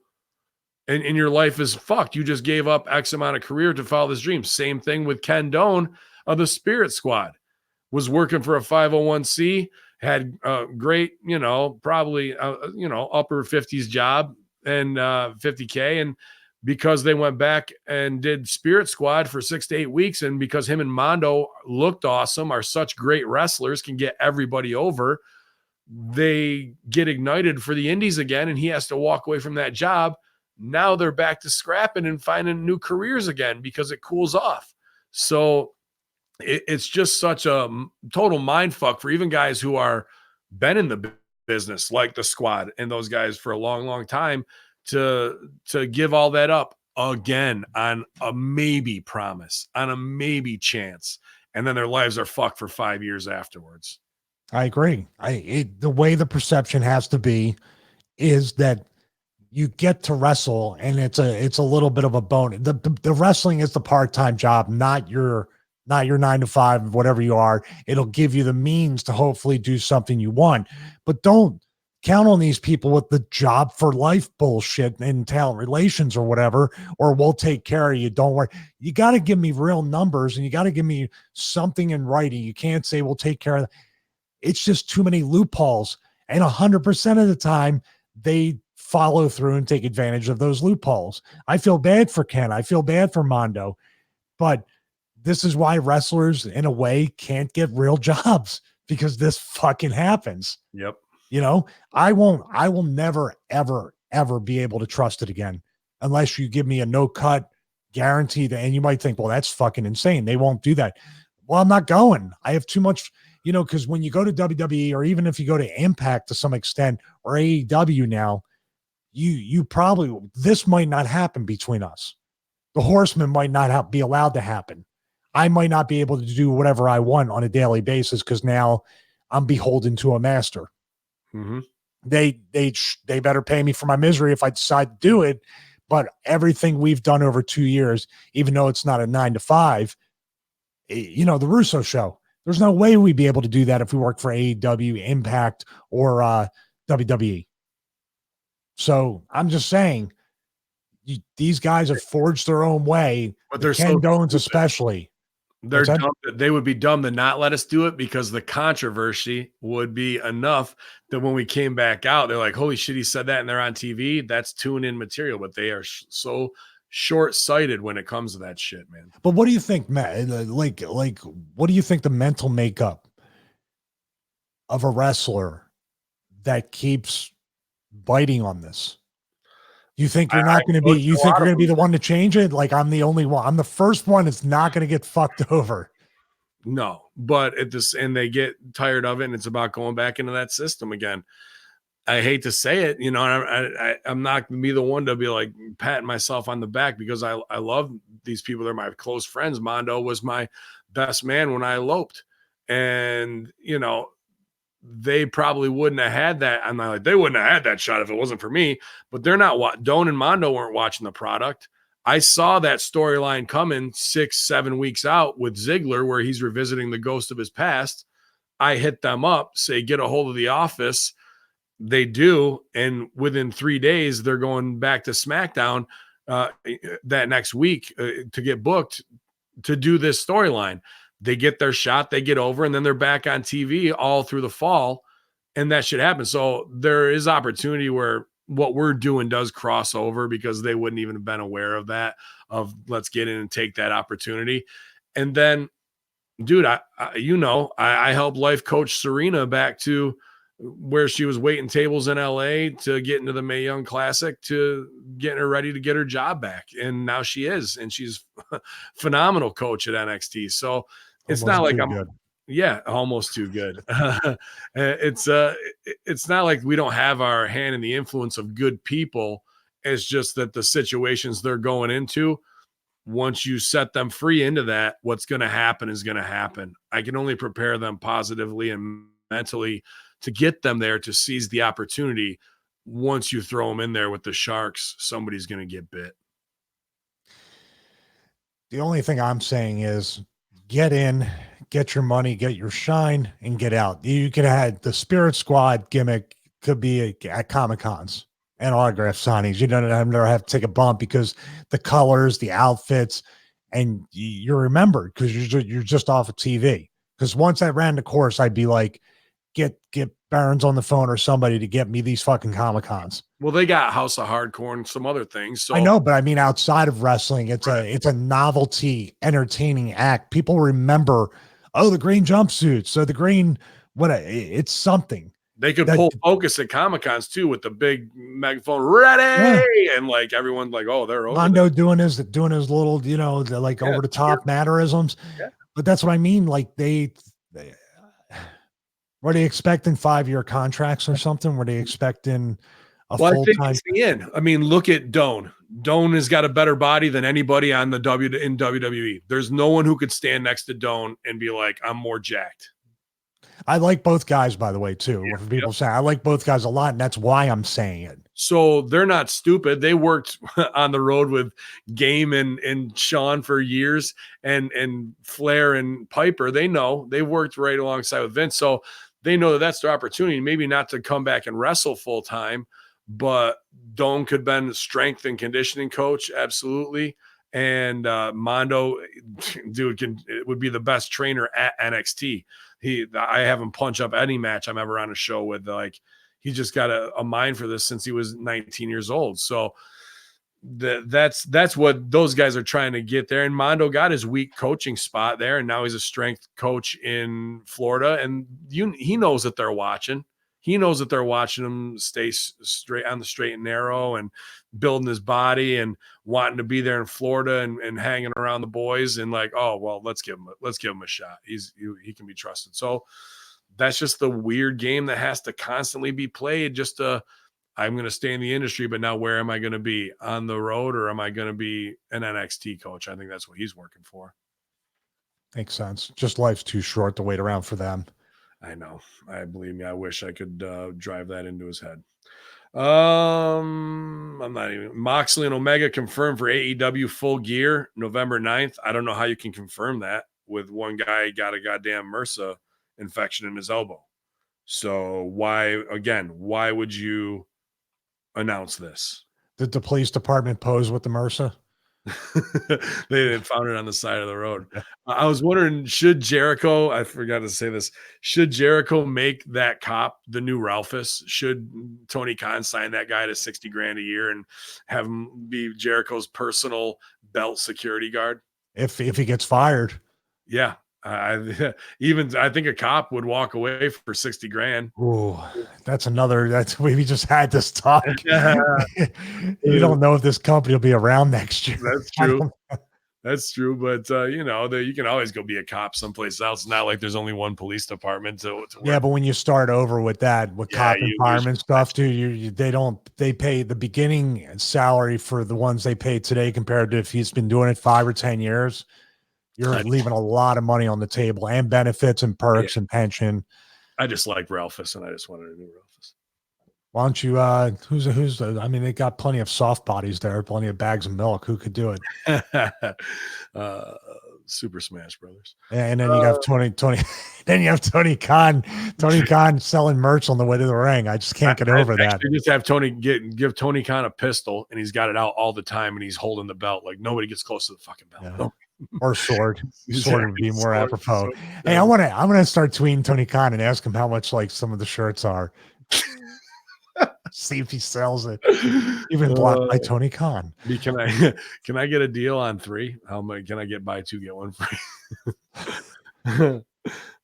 and your life is fucked. You just gave up X amount of career to follow this dream. Same thing with Ken Doan of the Spirit Squad. Was working for a 501c, had a great, probably, upper 50s job and $50K. And because they went back and did Spirit Squad for 6 to 8 weeks, and because him and Mondo looked awesome, are such great wrestlers, can get everybody over, they get ignited for the indies again, and he has to walk away from that job. Now they're back to scrapping and finding new careers again because it cools off. So it's just such a total mind fuck for even guys who are been in the business, like the Squad and those guys for a long, long time, to give all that up again on a maybe promise, on a maybe chance, and then their lives are fucked for 5 years afterwards. I agree. The way the perception has to be is that you get to wrestle, and it's a little bit of a bonus. The wrestling is the part-time job, not your 9 to 5, whatever you are. It'll give you the means to hopefully do something you want, but don't count on these people with the job for life bullshit and talent relations or whatever, or we'll take care of you. Don't worry. You got to give me real numbers, and you got to give me something in writing. You can't say we'll take care of it. It's just too many loopholes. And 100% of the time they follow through and take advantage of those loopholes. I feel bad for Ken. I feel bad for Mondo, but this is why wrestlers in a way can't get real jobs, because this fucking happens. Yep. I will never, ever, ever be able to trust it again unless you give me a no cut guarantee. And you might think, well, that's fucking insane. They won't do that. Well, I'm not going. I have too much, because when you go to WWE, or even if you go to Impact to some extent, or AEW now, you probably, this might not happen between us. The Horsemen might not be allowed to happen. I might not be able to do whatever I want on a daily basis because now I'm beholden to a master. Mm-hmm. They better pay me for my misery if I decide to do it. But everything we've done over 2 years, even though it's not a 9 to 5, the Russo show, there's no way we'd be able to do that if we worked for AEW, Impact, or WWE. So I'm just saying, these guys have forged their own way, but they're Ken Doan's especially. They're dumb. They would be dumb to not let us do it, because the controversy would be enough that when we came back out, they're like, holy shit, he said that, and they're on TV. That's tune-in material, but they are so short-sighted when it comes to that shit, man. But what do you think, Matt? Like, what do you think the mental makeup of a wrestler that keeps biting on this? You think you're not going to be, you think you're going to be the one to change it? Like, I'm the only one. I'm the first one that's not going to get fucked over. No, but and they get tired of it, and it's about going back into that system again. I hate to say it, I'm not going to be the one to be like patting myself on the back, because I love these people. They're my close friends. Mondo was my best man when I eloped, and, they probably wouldn't have had that. I'm not like, they wouldn't have had that shot if it wasn't for me, but they're not. Doan and Mondo weren't watching the product. I saw that storyline coming 6-7 weeks out with Ziggler, where he's revisiting the ghost of his past. I hit them up, say, get a hold of the office. They do. And within 3 days, they're going back to SmackDown that next week to get booked to do this storyline. They get their shot, they get over, and then they're back on TV all through the fall, and that should happen. So there is opportunity where what we're doing does cross over, because they wouldn't even have been aware of that, of let's get in and take that opportunity. And then, dude, I helped life coach Serena back to where she was waiting tables in LA to get into the Mae Young Classic, to getting her ready to get her job back. And now she is, and she's a phenomenal coach at NXT. So it's not like I'm good. Yeah, almost too good. It's not like we don't have our hand in the influence of good people. It's just that the situations they're going into, once you set them free into that, what's going to happen is going to happen. I can only prepare them positively and mentally to get them there to seize the opportunity. Once you throw them in there with the Sharks, somebody's going to get bit. The only thing I'm saying is get in, get your money, get your shine, and get out. You could have had the Spirit Squad gimmick could be at Comic Cons and autograph signings. You don't never have to take a bump because the colors, the outfits, and you're remembered because you're just off of TV. Because once I ran the course, I'd be like, get Barons on the phone or somebody to get me these fucking Comic Cons. Well, they got House of Hardcore and some other things. So I know, but I mean, outside of wrestling, it's a novelty, entertaining act. People remember, oh, the green jumpsuits, so the green it's something. They could pull focus at Comic Cons too with the big megaphone, ready, and like everyone's like, oh, they're over. Mondo doing his little, the, like over the top mannerisms. Yeah. But that's what I mean. Like they were they expecting 5-year contracts or something? Were they expecting a full time? I mean, look at Doan. Doan has got a better body than anybody on the in WWE. There's no one who could stand next to Doan and be like, I'm more jacked. I like both guys, by the way, too. Yeah, people say I like both guys a lot, and that's why I'm saying it. So they're not stupid. They worked on the road with Game and Sean for years, and Flair and Piper. They know they worked right alongside with Vince, so they know that that's their opportunity. Maybe not to come back and wrestle full time, but Doan could have been strength and conditioning coach, absolutely. And Mondo, dude, it would be the best trainer at NXT. I have him punch up any match I'm ever on a show with. Like, he just got a mind for this since he was 19 years old. So that's what those guys are trying to get there. And Mondo got his weak coaching spot there, and now he's a strength coach in Florida. And he knows that they're watching. He knows that they're watching him stay straight on the straight and narrow and building his body and wanting to be there in Florida and hanging around the boys and like, oh, well, let's give him a shot. He can be trusted. So that's just the weird game that has to constantly be played. I'm going to stay in the industry, but now where am I going to be, on the road, or am I going to be an NXT coach? I think that's what he's working for. Makes sense. Just life's too short to wait around for them. I know. Believe me, I wish I could drive that into his head. I'm not even. Moxley and Omega confirmed for AEW Full Gear November 9th. I don't know how you can confirm that with one guy got a goddamn MRSA infection in his elbow. So why would you announce this? Did the police department pose with the MRSA? They found it on the side of the road. I was wondering, should Jericho, I forgot to say this, should Jericho make that cop the new Ralphus? Should Tony Khan sign that guy to $60,000 a year and have him be Jericho's personal belt security guard? If he gets fired. Yeah. I think a cop would walk away for $60,000. Oh, we just had this talk. You don't know if this company will be around next year. That's true. That's true. But you can always go be a cop someplace else. It's not like there's only one police department to work. Yeah, but when you start over with cop and fireman stuff too, they pay the beginning salary for the ones they pay today compared to if he's been doing it 5 or 10 years. You're leaving a lot of money on the table, and benefits and perks and pension. I just like Ralphus, and I just wanted a new Ralphus. Why don't you? Who's? I mean, they got plenty of soft bodies there, plenty of bags of milk. Who could do it? Super Smash Brothers. And then you have Tony. Then you have Tony Khan. Tony Khan selling merch on the way to the ring. I just can't get over that. Just have give Tony Khan a pistol, and he's got it out all the time, and he's holding the belt. Like nobody gets close to the fucking belt. Yeah. Or sword. Sword would be more apropos. Hey, I want to start tweeting Tony Khan and ask him how much like some of the shirts are. See if he sells it. Even blocked by Tony Khan. Can I get a deal on 3? How much can I get? Buy 2 get 1 free?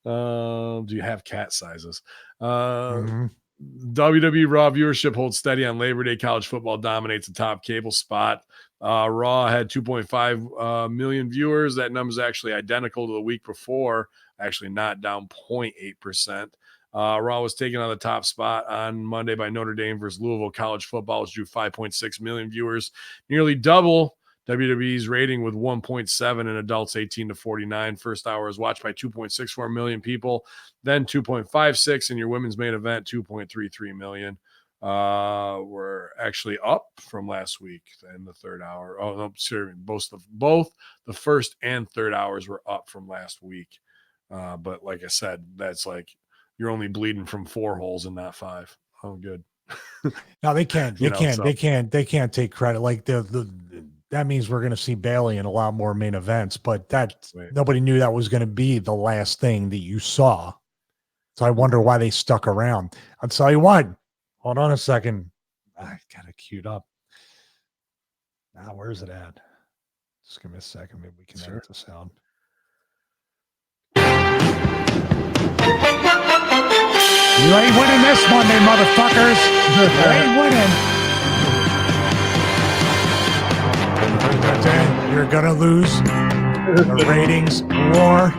Do you have cat sizes? WWE Raw viewership holds steady on Labor Day. College football dominates the top cable spot. Raw had 2.5 million viewers. That number is actually identical to the week before, actually not down 0.8%. Raw was taken on the top spot on Monday by Notre Dame versus Louisville. College football, which drew 5.6 million viewers, nearly double WWE's rating with 1.7 in adults 18 to 49. First hour was watched by 2.64 million people, then 2.56 in your women's main event, 2.33 million. Were actually up from last week in the third hour. Oh, no, sorry, both the first and third hours were up from last week. But like I said, that's like you're only bleeding from 4 holes and not 5. oh, good. No, they can't. They You know, can't. so- They can't. They can't take credit. Like that means we're going to see Bailey in a lot more main events. But that Right. nobody knew that was going to be the last thing that you saw. So I wonder why they stuck around. I'll tell you what. Hold on a second. I got it queued up. Now, where's it at? Just give me a second. Maybe we can Sure. edit the sound. You ain't winning this Monday, motherfuckers. You ain't winning. You're gonna lose. The ratings war.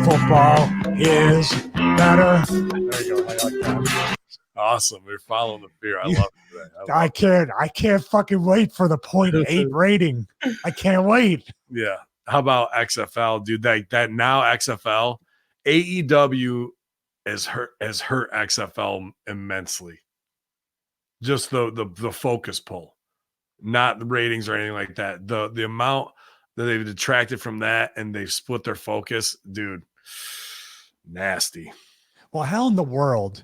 Football is better. There you go. I like that. Awesome. We're following the fear. I You- love it. I can't fucking wait for the 0.8 rating. I can't wait. Yeah. How about XFL, dude? That now XFL, AEW has hurt XFL immensely. Just the focus pull, not the ratings or anything like that. The amount that they've detracted from that and they've split their focus, dude. Nasty. Well, how in the world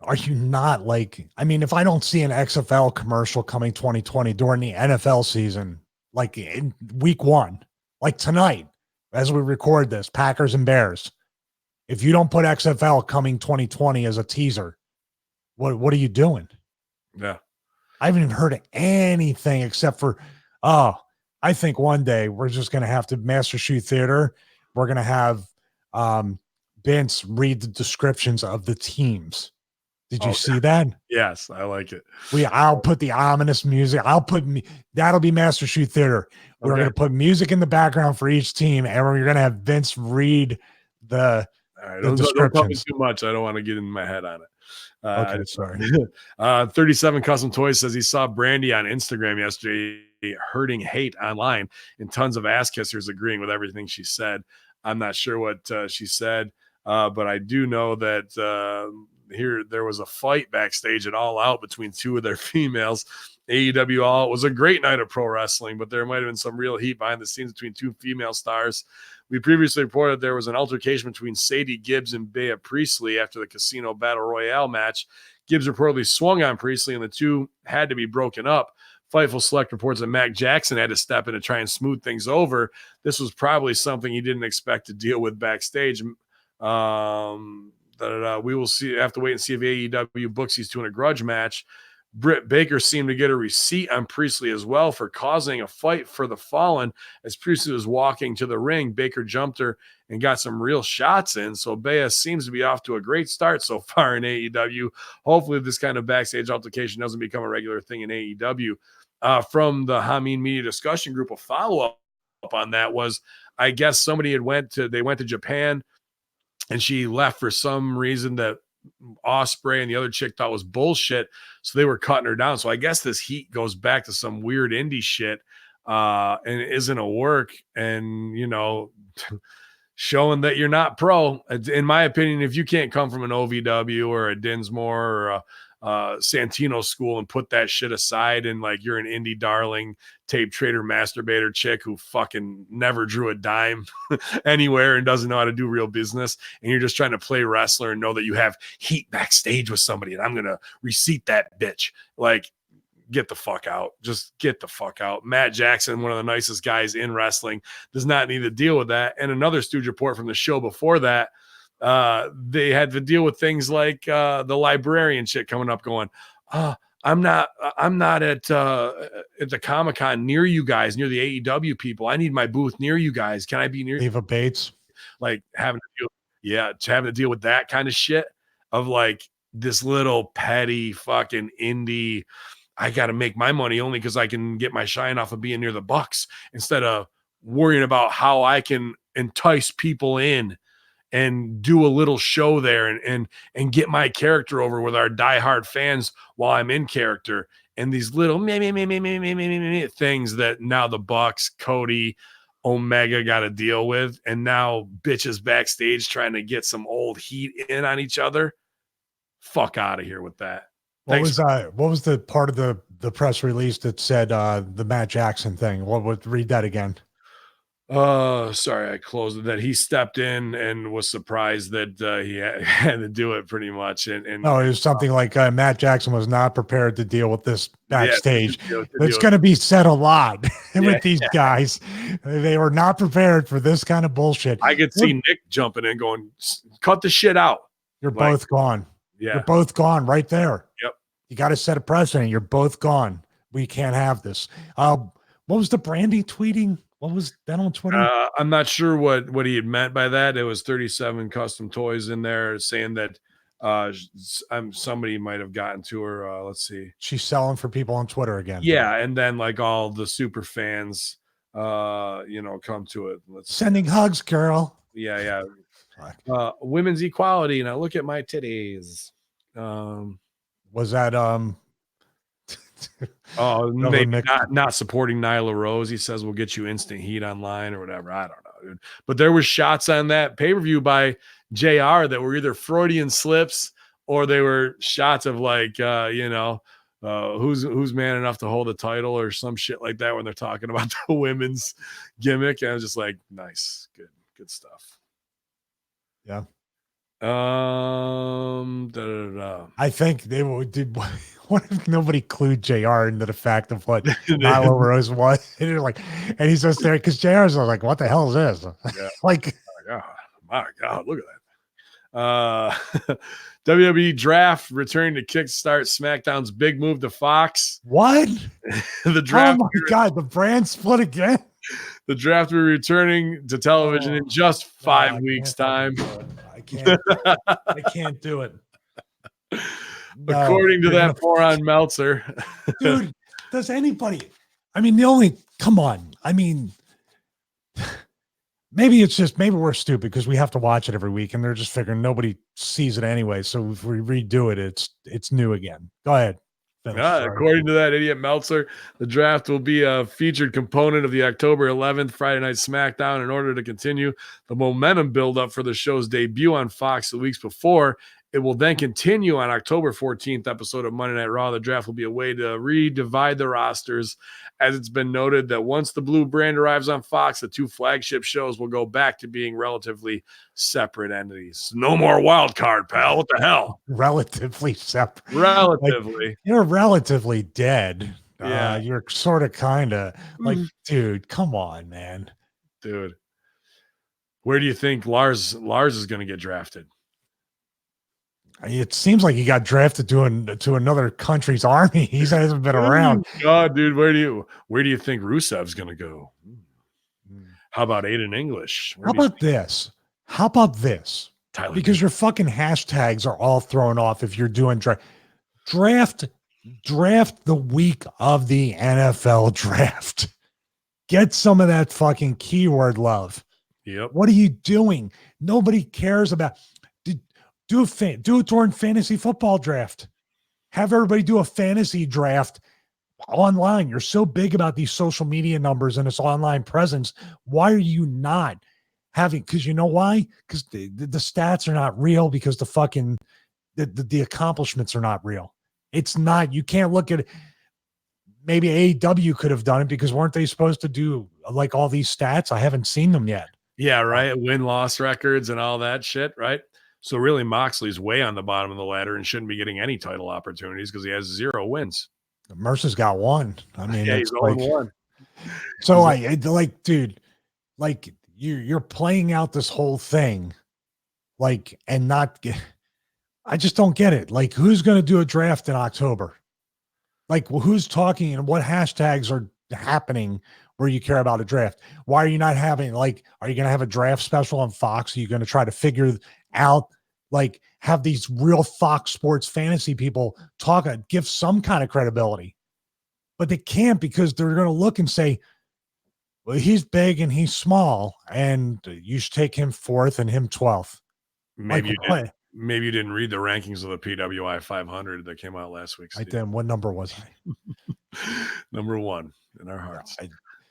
are you not like, I mean, if I don't see an XFL commercial coming 2020 during the NFL season, like in week 1, like tonight, as we record this, Packers and Bears, if you don't put XFL coming 2020 as a teaser, what are you doing? Yeah. I haven't even heard of anything except for, I think one day we're just going to have to Master Shoe Theater. We're going to have Vince read the descriptions of the teams. Did you see that? Yes, I like it. I'll put the ominous music. That'll be Master Shoe Theater. We're Okay. going to put music in the background for each team, and we're going to have Vince read the All right, the don't tell me descriptions. too much. I don't want to get in my head on it. Okay, sorry. 37 Custom Toys says he saw Brandy on Instagram yesterday hurting hate online and tons of ass kissers agreeing with everything she said. I'm not sure what she said, but I do know that here there was a fight backstage at All Out between two of their females. AEW All Out was a great night of pro wrestling, but there might have been some real heat behind the scenes between two female stars. We previously reported there was an altercation between Sadie Gibbs and Bea Priestley after the Casino Battle Royale match. Gibbs reportedly swung on Priestley, and the two had to be broken up. Fightful Select reports that Mac Jackson had to step in to try and smooth things over. This was probably something he didn't expect to deal with backstage. We will see. Have to wait and see if AEW books these two in a grudge match. Britt Baker seemed to get a receipt on Priestley as well for causing a fight for the Fallen. As Priestley was walking to the ring, Baker jumped her and got some real shots in. So Bea seems to be off to a great start so far in AEW. Hopefully this kind of backstage altercation doesn't become a regular thing in AEW. From the Hameen Media discussion group, a follow-up on that was, I guess somebody went to Japan and she left for some reason that Osprey and the other chick thought was bullshit, so they were cutting her down. So I guess this heat goes back to some weird indie shit and it isn't a work, and showing that you're not pro. In my opinion, if you can't come from an OVW or a Dinsmore or a Santino school and put that shit aside, and like you're an indie darling tape trader masturbator chick who fucking never drew a dime anywhere and doesn't know how to do real business, and you're just trying to play wrestler and know that you have heat backstage with somebody and I'm gonna receipt that bitch, like, get the fuck out. Just get the fuck out. Matt Jackson, one of the nicest guys in wrestling, does not need to deal with that. And another Stooge report from the show before that, they had to deal with things like the librarian shit coming up going, I'm not at the Comic-Con near you guys, near the AEW people. I need my booth near you guys. Can I be near Eva Bates? Like having to deal with that kind of shit of like this little petty fucking indie, I got to make my money only because I can get my shine off of being near the Bucks, instead of worrying about how I can entice people in and do a little show there and get my character over with our diehard fans while I'm in character. And these little things that now the Bucks, Cody, Omega got to deal with, and now bitches backstage trying to get some old heat in on each other. Fuck out of here with that. What was the part of the press release that said the Matt Jackson thing? Read that again. Sorry, I closed it. That he stepped in and was surprised that he had to do it pretty much. And No, it was something like Matt Jackson was not prepared to deal with this backstage. to It's deal going to be said a lot Yeah, with these guys. They were not prepared for this kind of bullshit. I could see Nick jumping in, going, "Cut the shit out." You're Like, both gone. Yeah, You're both gone right there. Yep. You got to set a precedent. You're both gone. We can't have this. What was the Brandy tweeting? What was that on Twitter? I'm not sure what he had meant by that. It was 37 custom toys in there saying that somebody might have gotten to her. Let's see. She's selling for people on Twitter again. Yeah, and then like all the super fans, come to it. Sending hugs, girl. Yeah. Women's equality. Now look at my titties. Was that maybe not supporting Nyla Rose. He says we'll get you instant heat online or whatever. I don't know, dude. But there was shots on that pay-per-view by JR that were either Freudian slips or they were shots of like who's man enough to hold a title or some shit like that when they're talking about the women's gimmick. And I was just like, nice, good stuff. Yeah. I think they did. What if nobody clued JR into the fact of what Nyla Rose was? And you're like, and he's just there because JR's like, what the hell is this? Yeah. Like, my God, look at that. WWE Draft returning to kickstart SmackDown's big move to Fox. What? The draft. Oh my God, the brand split again. The draft will be returning to television in just 5 weeks' time. I can't do it. No, according to that moron Meltzer. Dude, does anybody? I mean, come on. I mean, maybe we're stupid because we have to watch it every week and they're just figuring nobody sees it anyway. So if we redo it, it's new again. Go ahead. According to that idiot Meltzer, the draft will be a featured component of the October 11th Friday Night SmackDown in order to continue the momentum buildup for the show's debut on Fox the weeks before. It will then continue on October 14th episode of Monday Night Raw. The draft will be a way to redivide the rosters, as it's been noted that once the blue brand arrives on Fox, the two flagship shows will go back to being relatively separate entities. No more wild card, pal. What the hell? Relatively separate. Relatively. Like, you're relatively dead. Yeah. You're sort of kind of like, dude, come on, man. Dude. Where do you think Lars is going to get drafted? It seems like he got drafted to another country's army. He hasn't been around. God, dude, where do you think Rusev's gonna go? How about Aiden English? How about this? Tyler, because your fucking hashtags are all thrown off if you're doing draft the week of the NFL draft. Get some of that fucking keyword love. Yep. What are you doing? Nobody cares about. Do it during fantasy football draft. Have everybody do a fantasy draft online. You're so big about these social media numbers and this online presence. Why are you not having? Because you know why? Because the stats are not real. Because the fucking the accomplishments are not real. It's not. You can't look at it. Maybe AEW could have done it because weren't they supposed to do like all these stats? I haven't seen them yet. Yeah, right. Win-loss records and all that shit, right? So really, Moxley's way on the bottom of the ladder and shouldn't be getting any title opportunities because he has 0 wins. Mercer's got 1. I mean, yeah, he's only 1. So I like, dude, like you're playing out this whole thing, like, and not. I just don't get it. Like, who's going to do a draft in October? Like, who's talking and what hashtags are happening where you care about a draft? Why are you not having like? Are you going to have a draft special on Fox? Are you going to try to figure out, like, have these real Fox Sports fantasy people talk, give some kind of credibility, but they can't because they're going to look and say, well, he's big and he's small and you should take him 4th and him 12th. Maybe you didn't read the rankings of the PWI 500 that came out last week. I did. What number was I? Number 1 in our hearts.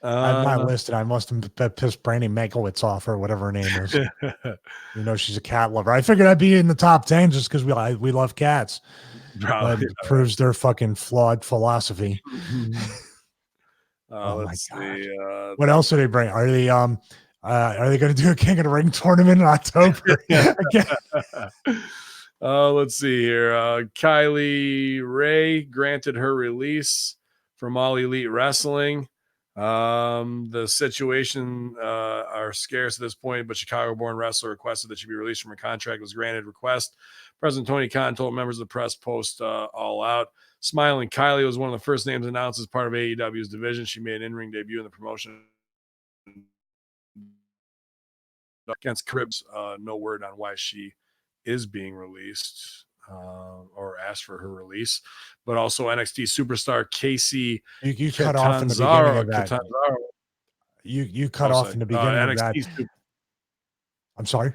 I have mine listed. I must have pissed Brandy Mankiewicz off or whatever her name is. You know, she's a cat lover. I figured I'd be in the top 10 just because we love cats. But it proves their fucking flawed philosophy. Oh my Let's God. see. What else do they bring? Are they going to do a King of the Ring tournament in October? Again? Let's see here. Kylie Ray granted her release from All Elite Wrestling. The situation are scarce at this point, but Chicago-born wrestler requested that she be released from her contract. Was granted request. President Tony Khan told members of the press post All Out. Smiling Kylie was one of the first names announced as part of AEW's division. She made an in-ring debut in the promotion against Cribs. No word on why she is being released or asked for her release, but also NXT superstar Casey You cut off in the beginning of that. Catanzaro. You cut off in the beginning of that. I'm sorry.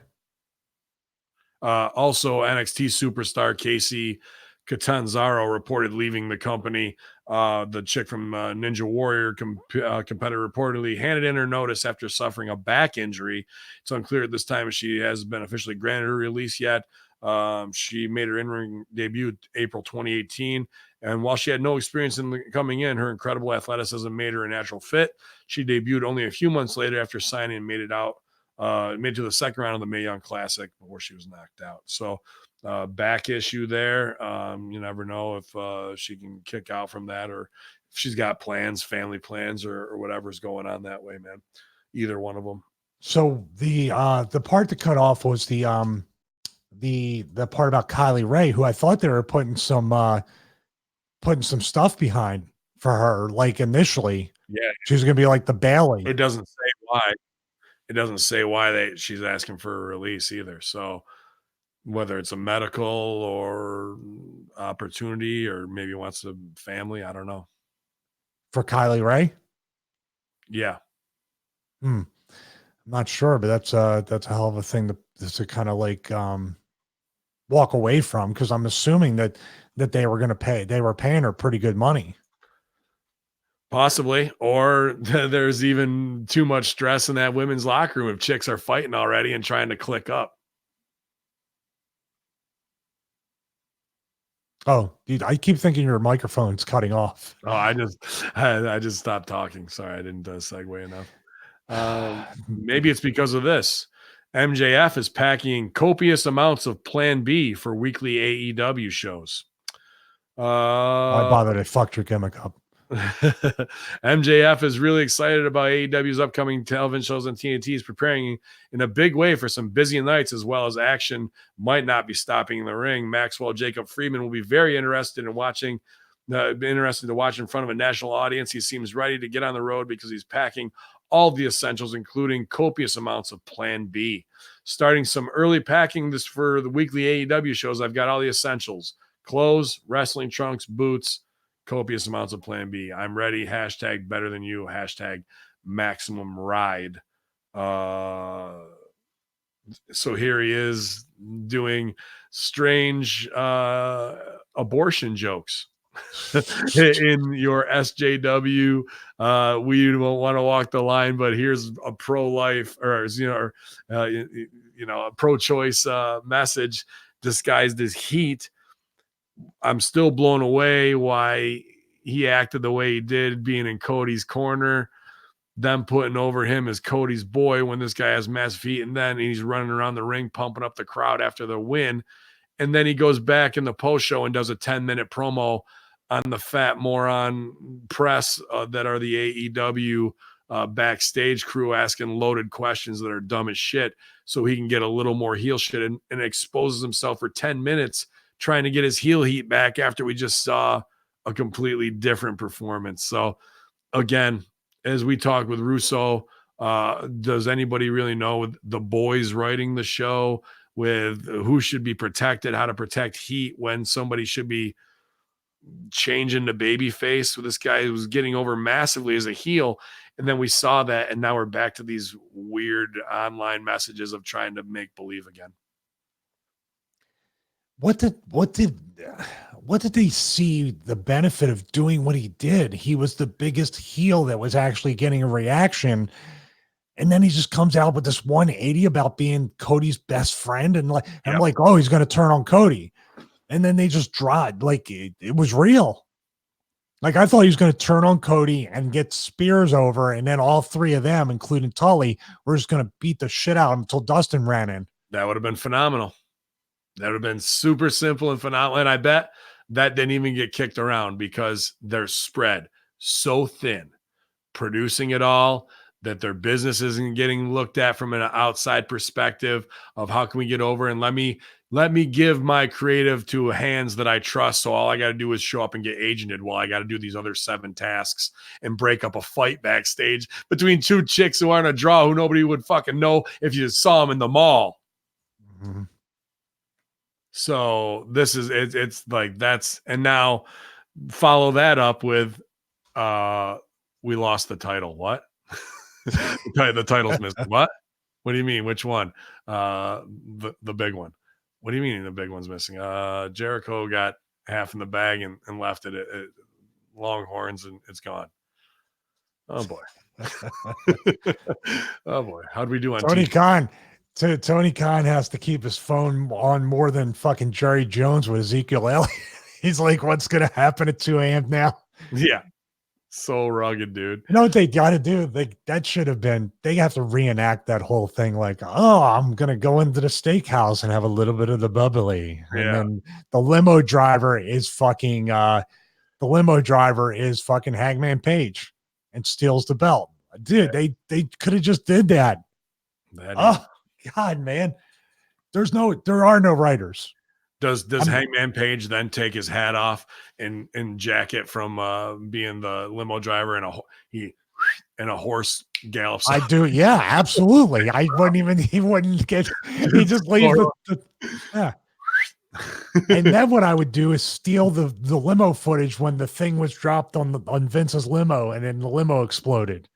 Also, NXT superstar Casey Catanzaro reported leaving the company. The chick from Ninja Warrior competitor reportedly handed in her notice after suffering a back injury. It's unclear at this time if she has been officially granted her release yet. She made her in-ring debut April 2018. And while she had no experience in coming in, her incredible athleticism made her a natural fit. She debuted only a few months later after signing and made it to the second round of the Mae Young Classic before she was knocked out. So back issue there. You never know if she can kick out from that or if she's got plans, family plans or whatever's going on that way, man. Either one of them. So the part that cut off was the part about Kylie Ray, who I thought they were putting some stuff behind for her. Like initially, yeah, she was going to be like the Bailey. It doesn't say why. It doesn't say why she's asking for a release either. So whether it's a medical or opportunity or maybe wants a family, I don't know. For Kylie Ray? Yeah. I'm not sure, but that's a hell of a thing to kind of like walk away from, because I'm assuming that they were paying her pretty good money. Possibly, or there's even too much stress in that women's locker room if chicks are fighting already and trying to click up. Oh, dude, I keep thinking your microphone's cutting off. Oh, I just stopped talking. Sorry, I didn't segue enough. Maybe it's because of this. MJF is packing copious amounts of Plan B for weekly AEW shows. Why bother to fuck your gimmick up? MJF is really excited about AEW's upcoming television shows on TNT. He's preparing in a big way for some busy nights, as well as action might not be stopping in the ring. Maxwell Jacob Friedman will be very interested to watch in front of a national audience. He seems ready to get on the road because he's packing all the essentials, including copious amounts of Plan B. Starting some early packing this for the weekly AEW shows. I've got all the essentials: clothes, wrestling trunks, boots, copious amounts of Plan B. I'm ready. Hashtag better than you. Hashtag maximum ride. So here he is doing strange abortion jokes in your SJW. We don't want to walk the line, but here's a pro-life or a pro-choice message disguised as heat. I'm still blown away why he acted the way he did, being in Cody's corner, them putting over him as Cody's boy when this guy has massive heat, and then he's running around the ring pumping up the crowd after the win. And then he goes back in the post show and does a 10-minute promo on the fat moron press that are the AEW backstage crew, asking loaded questions that are dumb as shit so he can get a little more heel shit and exposes himself for 10 minutes trying to get his heel heat back after we just saw a completely different performance. So again, as we talk with Russo, does anybody really know, with the boys writing the show, with who should be protected, how to protect heat when somebody should be changing to babyface? With this guy who was getting over massively as a heel, and then we saw that, and now we're back to these weird online messages of trying to make believe again. What did they see the benefit of doing what he did? He was the biggest heel that was actually getting a reaction. And then he just comes out with this 180 about being Cody's best friend. And I'm like, oh, he's going to turn on Cody. And then they just dropped, like it was real. Like I thought he was going to turn on Cody and get Spears over, and then all three of them, including Tully, were just going to beat the shit out of him until Dustin ran in. That would have been phenomenal. That would have been super simple and phenomenal. And I bet that didn't even get kicked around because they're spread so thin, producing it all, that their business isn't getting looked at from an outside perspective of how can we get over, and let me give my creative to hands that I trust. So all I got to do is show up and get agented while I got to do these other 7 tasks and break up a fight backstage between 2 chicks who aren't a draw, who nobody would fucking know if you saw them in the mall. Mm-hmm. So this is, it's like, that's, and now follow that up with, we lost the title. What? The title's missing. What do you mean? Which one? The big one. What do you mean the big one's missing? Jericho got half in the bag and left it at Longhorns, and it's gone. Oh boy. Oh boy. How'd we do on Tony Khan? Tony Khan has to keep his phone on more than fucking Jerry Jones with Ezekiel Elliott. He's like, what's going to happen at 2 a.m. now? Yeah. So rugged, dude. You know what they got to do? That should have been, they have to reenact that whole thing. Like, oh, I'm going to go into the steakhouse and have a little bit of the bubbly. Yeah. And then the limo driver is fucking Hangman Page and steals the belt. Dude, they could have just did that. Oh God, man. There are no writers. Does Hangman Page then take his hat off and jacket from being the limo driver and a horse gallops? I do, yeah, absolutely. He just leaves yeah. And then what I would do is steal the limo footage when the thing was dropped on Vince's limo and then the limo exploded.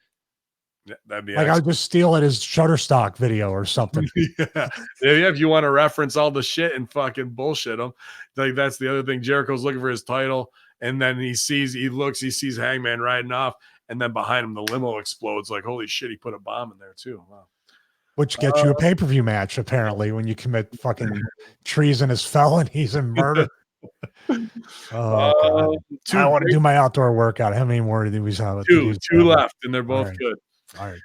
That'd be like, I would just steal it as Shutterstock video or something. Yeah, if you want to reference all the shit and fucking bullshit them, like that's the other thing. Jericho's looking for his title, and then he sees Hangman riding off, and then behind him the limo explodes. Like, holy shit, he put a bomb in there too. Wow. Which gets you a pay-per-view match, apparently, when you commit fucking treasonous felonies and murder. I want to do my outdoor workout. How many more do we have? Two left, and they're both good. All right.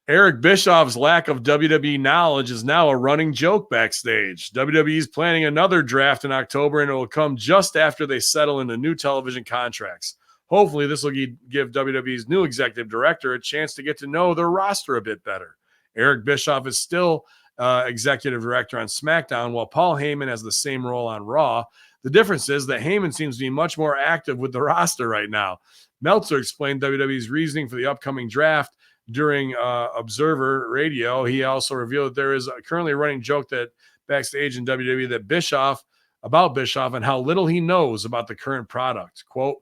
Eric Bischoff's lack of WWE knowledge is now a running joke backstage. WWE is planning another draft in October, and it will come just after they settle into new television contracts. Hopefully, this will give WWE's new executive director a chance to get to know their roster a bit better. Eric Bischoff is still executive director on SmackDown, while Paul Heyman has the same role on Raw. The difference is that Heyman seems to be much more active with the roster right now. Meltzer explained WWE's reasoning for the upcoming draft during Observer Radio. He also revealed that there is a currently running joke that backstage in WWE that Bischoff and how little he knows about the current product. Quote,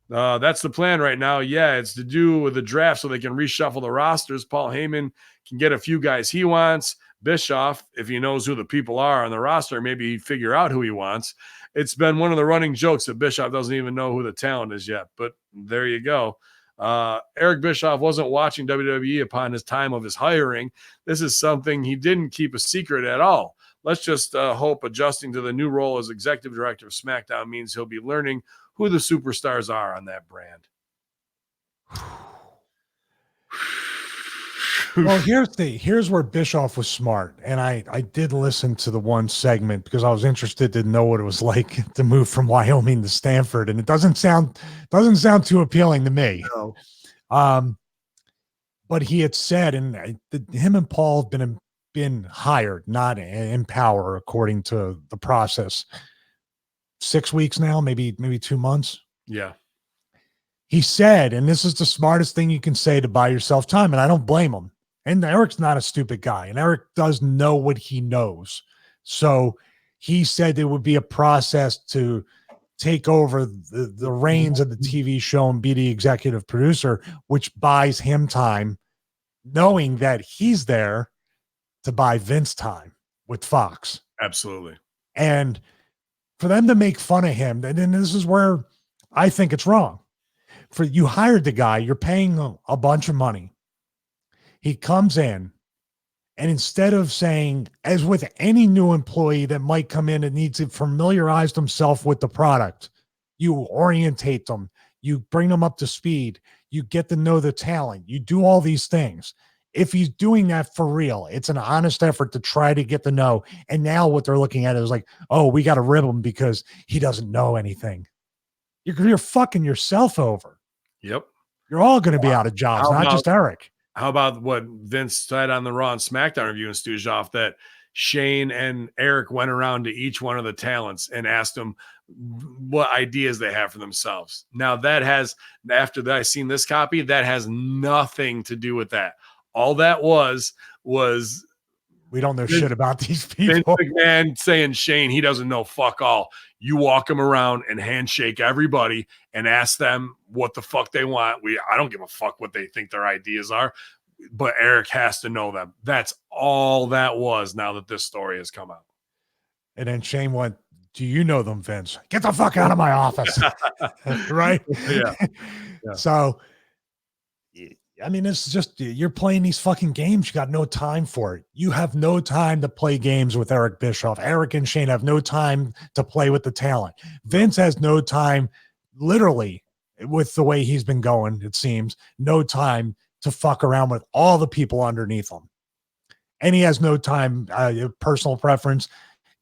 that's the plan right now. Yeah, it's to do with the draft so they can reshuffle the rosters. Paul Heyman can get a few guys he wants. Bischoff, if he knows who the people are on the roster, maybe he'd figure out who he wants. It's been one of the running jokes that Bischoff doesn't even know who the talent is yet, but there you go. Eric Bischoff wasn't watching WWE upon his time of his hiring. This is something he didn't keep a secret at all. Let's just hope adjusting to the new role as executive director of SmackDown means he'll be learning who the superstars are on that brand. Well, here's where Bischoff was smart, and I did listen to the one segment because I was interested to know what it was like to move from Wyoming to Stanford, and it doesn't sound too appealing to me. No. But he had said, and him and Paul have been hired, not in power, according to the process. 6 weeks now, maybe 2 months. Yeah. He said, and this is the smartest thing you can say to buy yourself time, and I don't blame him. And Eric's not a stupid guy, and Eric does know what he knows. So he said there would be a process to take over the reins of the TV show and be the executive producer, which buys him time, knowing that he's there to buy Vince time with Fox. Absolutely. And for them to make fun of him, and then this is where I think it's wrong. For you hired the guy, you're paying a bunch of money. He comes in, and instead of saying, as with any new employee that might come in and needs to familiarize themselves with the product, you orientate them, You bring them up to speed. You get to know the talent. You do all these things. If he's doing that for real, it's an honest effort to try to get to know. And now what they're looking at is like, oh, we got to rib him because he doesn't know anything. You're fucking yourself over. Yep. You're all going to be out of jobs, not just Eric. How about what Vince said on the Raw and SmackDown review in Stujoff, that Shane and Eric went around to each one of the talents and asked them what ideas they have for themselves. Now that has, after that I seen this copy, that has nothing to do with that. All that was we don't know shit about these people. Vince McMahon saying Shane, he doesn't know fuck all. You walk him around and handshake everybody and ask them what the fuck they want. I don't give a fuck what they think their ideas are, but Eric has to know them. That's all that was, now that this story has come out. And then Shane went, do you know them, Vince? Get the fuck out of my office. Right? Yeah. So, I mean, it's just, you're playing these fucking games. You got no time for it. You have no time to play games with Eric Bischoff. Eric and Shane have no time to play with the talent. Vince has no time, literally, with the way he's been going, it seems, no time to fuck around with all the people underneath him. And he has no time, personal preference.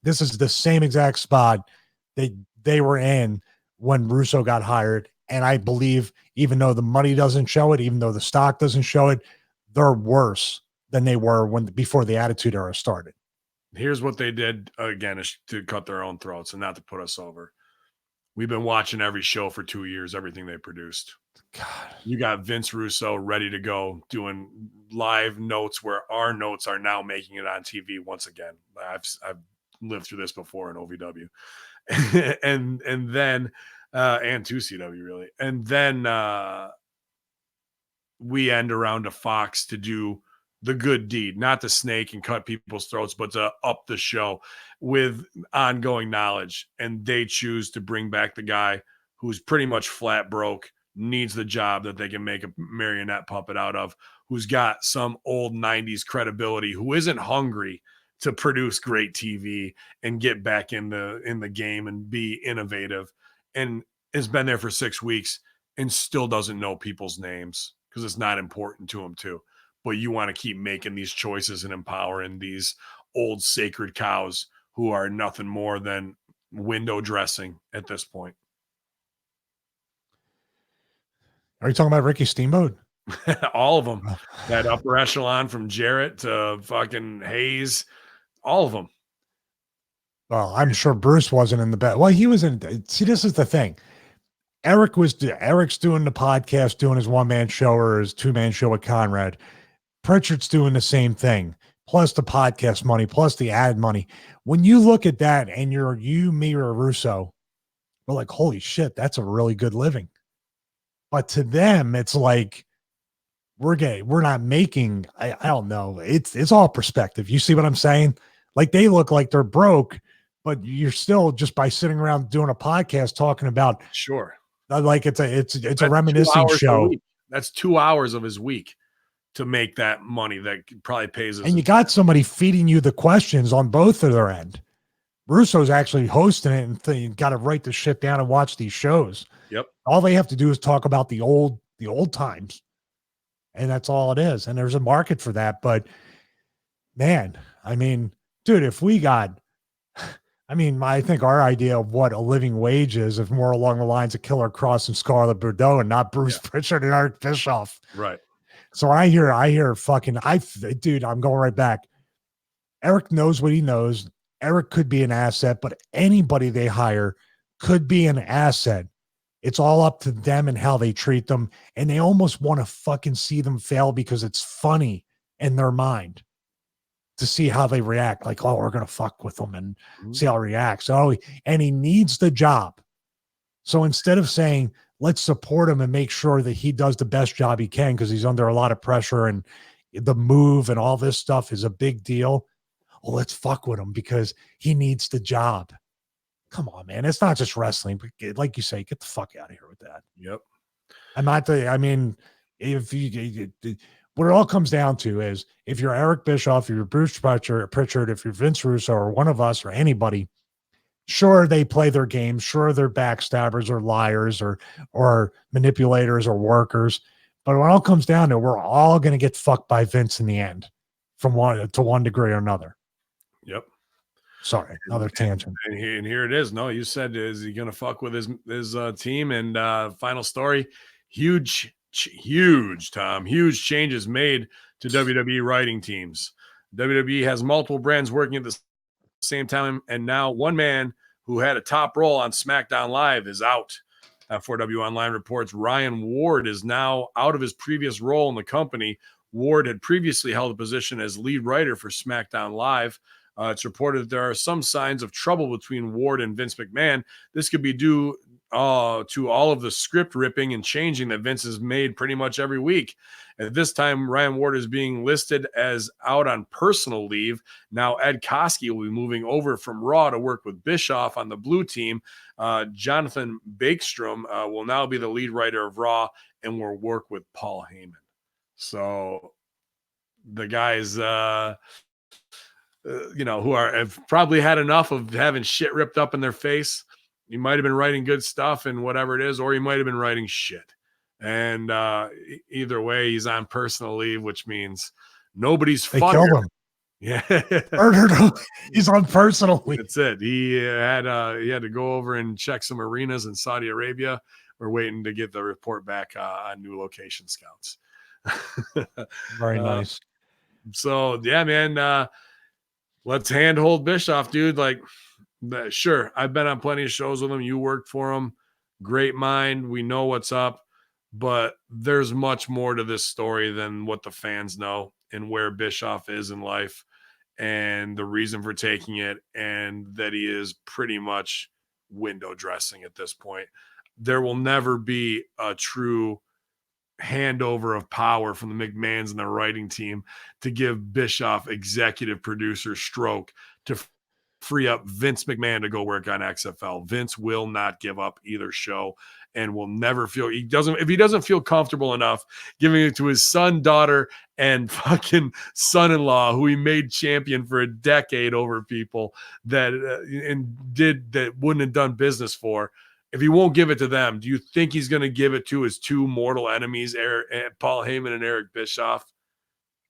This is the same exact spot they were in when Russo got hired. And I believe, even though the money doesn't show it, even though the stock doesn't show it, they're worse than they were before the Attitude Era started. Here's what they did, again, is to cut their own throats and not to put us over. We've been watching every show for 2 years, everything they produced. God. You got Vince Russo ready to go, doing live notes where our notes are now making it on TV once again. I've lived through this before in OVW. and then and 2CW really. And then we end around to Fox to do the good deed, not to snake and cut people's throats, but to up the show with ongoing knowledge. And they choose to bring back the guy who's pretty much flat broke, needs the job that they can make a marionette puppet out of, who's got some old 90s credibility, who isn't hungry to produce great TV and get back in the game and be innovative, and has been there for 6 weeks and still doesn't know people's names because it's not important to him too. But you want to keep making these choices and empowering these old sacred cows who are nothing more than window dressing at this point. Are you talking about Ricky Steamboat? All of them. That upper echelon from Jarrett to fucking Hayes, all of them. Well, I'm sure Bruce wasn't in the bed. Well, he was in. See, this is the thing. Eric's doing the podcast, doing his one-man show or his two-man show with Conrad. Pritchard's doing the same thing, plus the podcast money, plus the ad money. When you look at that and you, me, or Russo, we're like, holy shit, that's a really good living. But to them, it's like, we're not making, I don't know. It's all perspective. You see what I'm saying? Like, they look like they're broke, but you're still, just by sitting around doing a podcast talking about, sure, like it's a reminiscing show. That's 2 hours of his week to make that money that probably pays us. And you got somebody feeding you the questions on both of their end. Russo's actually hosting it, and got to write the shit down and watch these shows. Yep. All they have to do is talk about the old times, and that's all it is. And there's a market for that. But man, I mean, dude, if we got, I think our idea of what a living wage is more along the lines of Killer Cross and Scarlett Bordeaux, and not Bruce Pritchard and Eric Bischoff. Right. So I hear fucking, dude, I'm going right back. Eric knows what he knows. Eric could be an asset, but anybody they hire could be an asset. It's all up to them and how they treat them. And they almost want to fucking see them fail because it's funny in their mind to see how they react. Like, oh, we're going to fuck with them and see how he reacts. Oh, and he needs the job. So instead of saying, let's support him and make sure that he does the best job he can because he's under a lot of pressure and the move and all this stuff is a big deal. Well, let's fuck with him because he needs the job. Come on, man. It's not just wrestling, but like you say, get the fuck out of here with that. Yep. What it all comes down to is if you're Eric Bischoff, if you're Bruce Pritchard, if you're Vince Russo or one of us or anybody, Sure, they play their game. Sure, they're backstabbers or liars or manipulators or workers. But when it all comes down to it, we're all going to get fucked by Vince in the end, from one degree or another. Yep. Sorry, another tangent. And here it is. No, you said, is he going to fuck with his team? And final story, huge, Tom, huge changes made to WWE writing teams. WWE has multiple brands working at the same time, and now one man who had a top role on SmackDown Live is out. 4W Online reports Ryan Ward is now out of his previous role in the company. Ward had previously held a position as lead writer for SmackDown Live. It's reported that there are some signs of trouble between Ward and Vince McMahon. This could be due to all of the script ripping and changing that Vince has made pretty much every week. At this time, Ryan Ward is being listed as out on personal leave. Now, Ed Koskey will be moving over from Raw to work with Bischoff on the blue team. Jonathan Bakestrom will now be the lead writer of Raw and will work with Paul Heyman. So the guys, who have probably had enough of having shit ripped up in their face. You might have been writing good stuff and whatever it is, or you might have been writing shit. And either way, he's on personal leave, which means nobody's They funnier. killed him. Yeah, Murdered him. He's on personal leave. that's it. He had to go over and check some arenas in Saudi Arabia. We're waiting to get the report back on new location scouts. Very nice. So yeah, man. Let's handhold Bischoff, dude. Like, sure, I've been on plenty of shows with him. You worked for him. Great mind. We know what's up. But there's much more to this story than what the fans know and where Bischoff is in life and the reason for taking it, and that he is pretty much window dressing at this point. There will never be a true handover of power from the McMahons and the writing team to give Bischoff executive producer stroke to free up Vince McMahon to go work on XFL. Vince will not give up either show and will never feel if he doesn't feel comfortable enough giving it to his son, daughter, and fucking son-in-law, who he made champion for a decade over people that wouldn't have done business for. If he won't give it to them, do you think he's going to give it to his two mortal enemies, Paul Heyman and Eric Bischoff?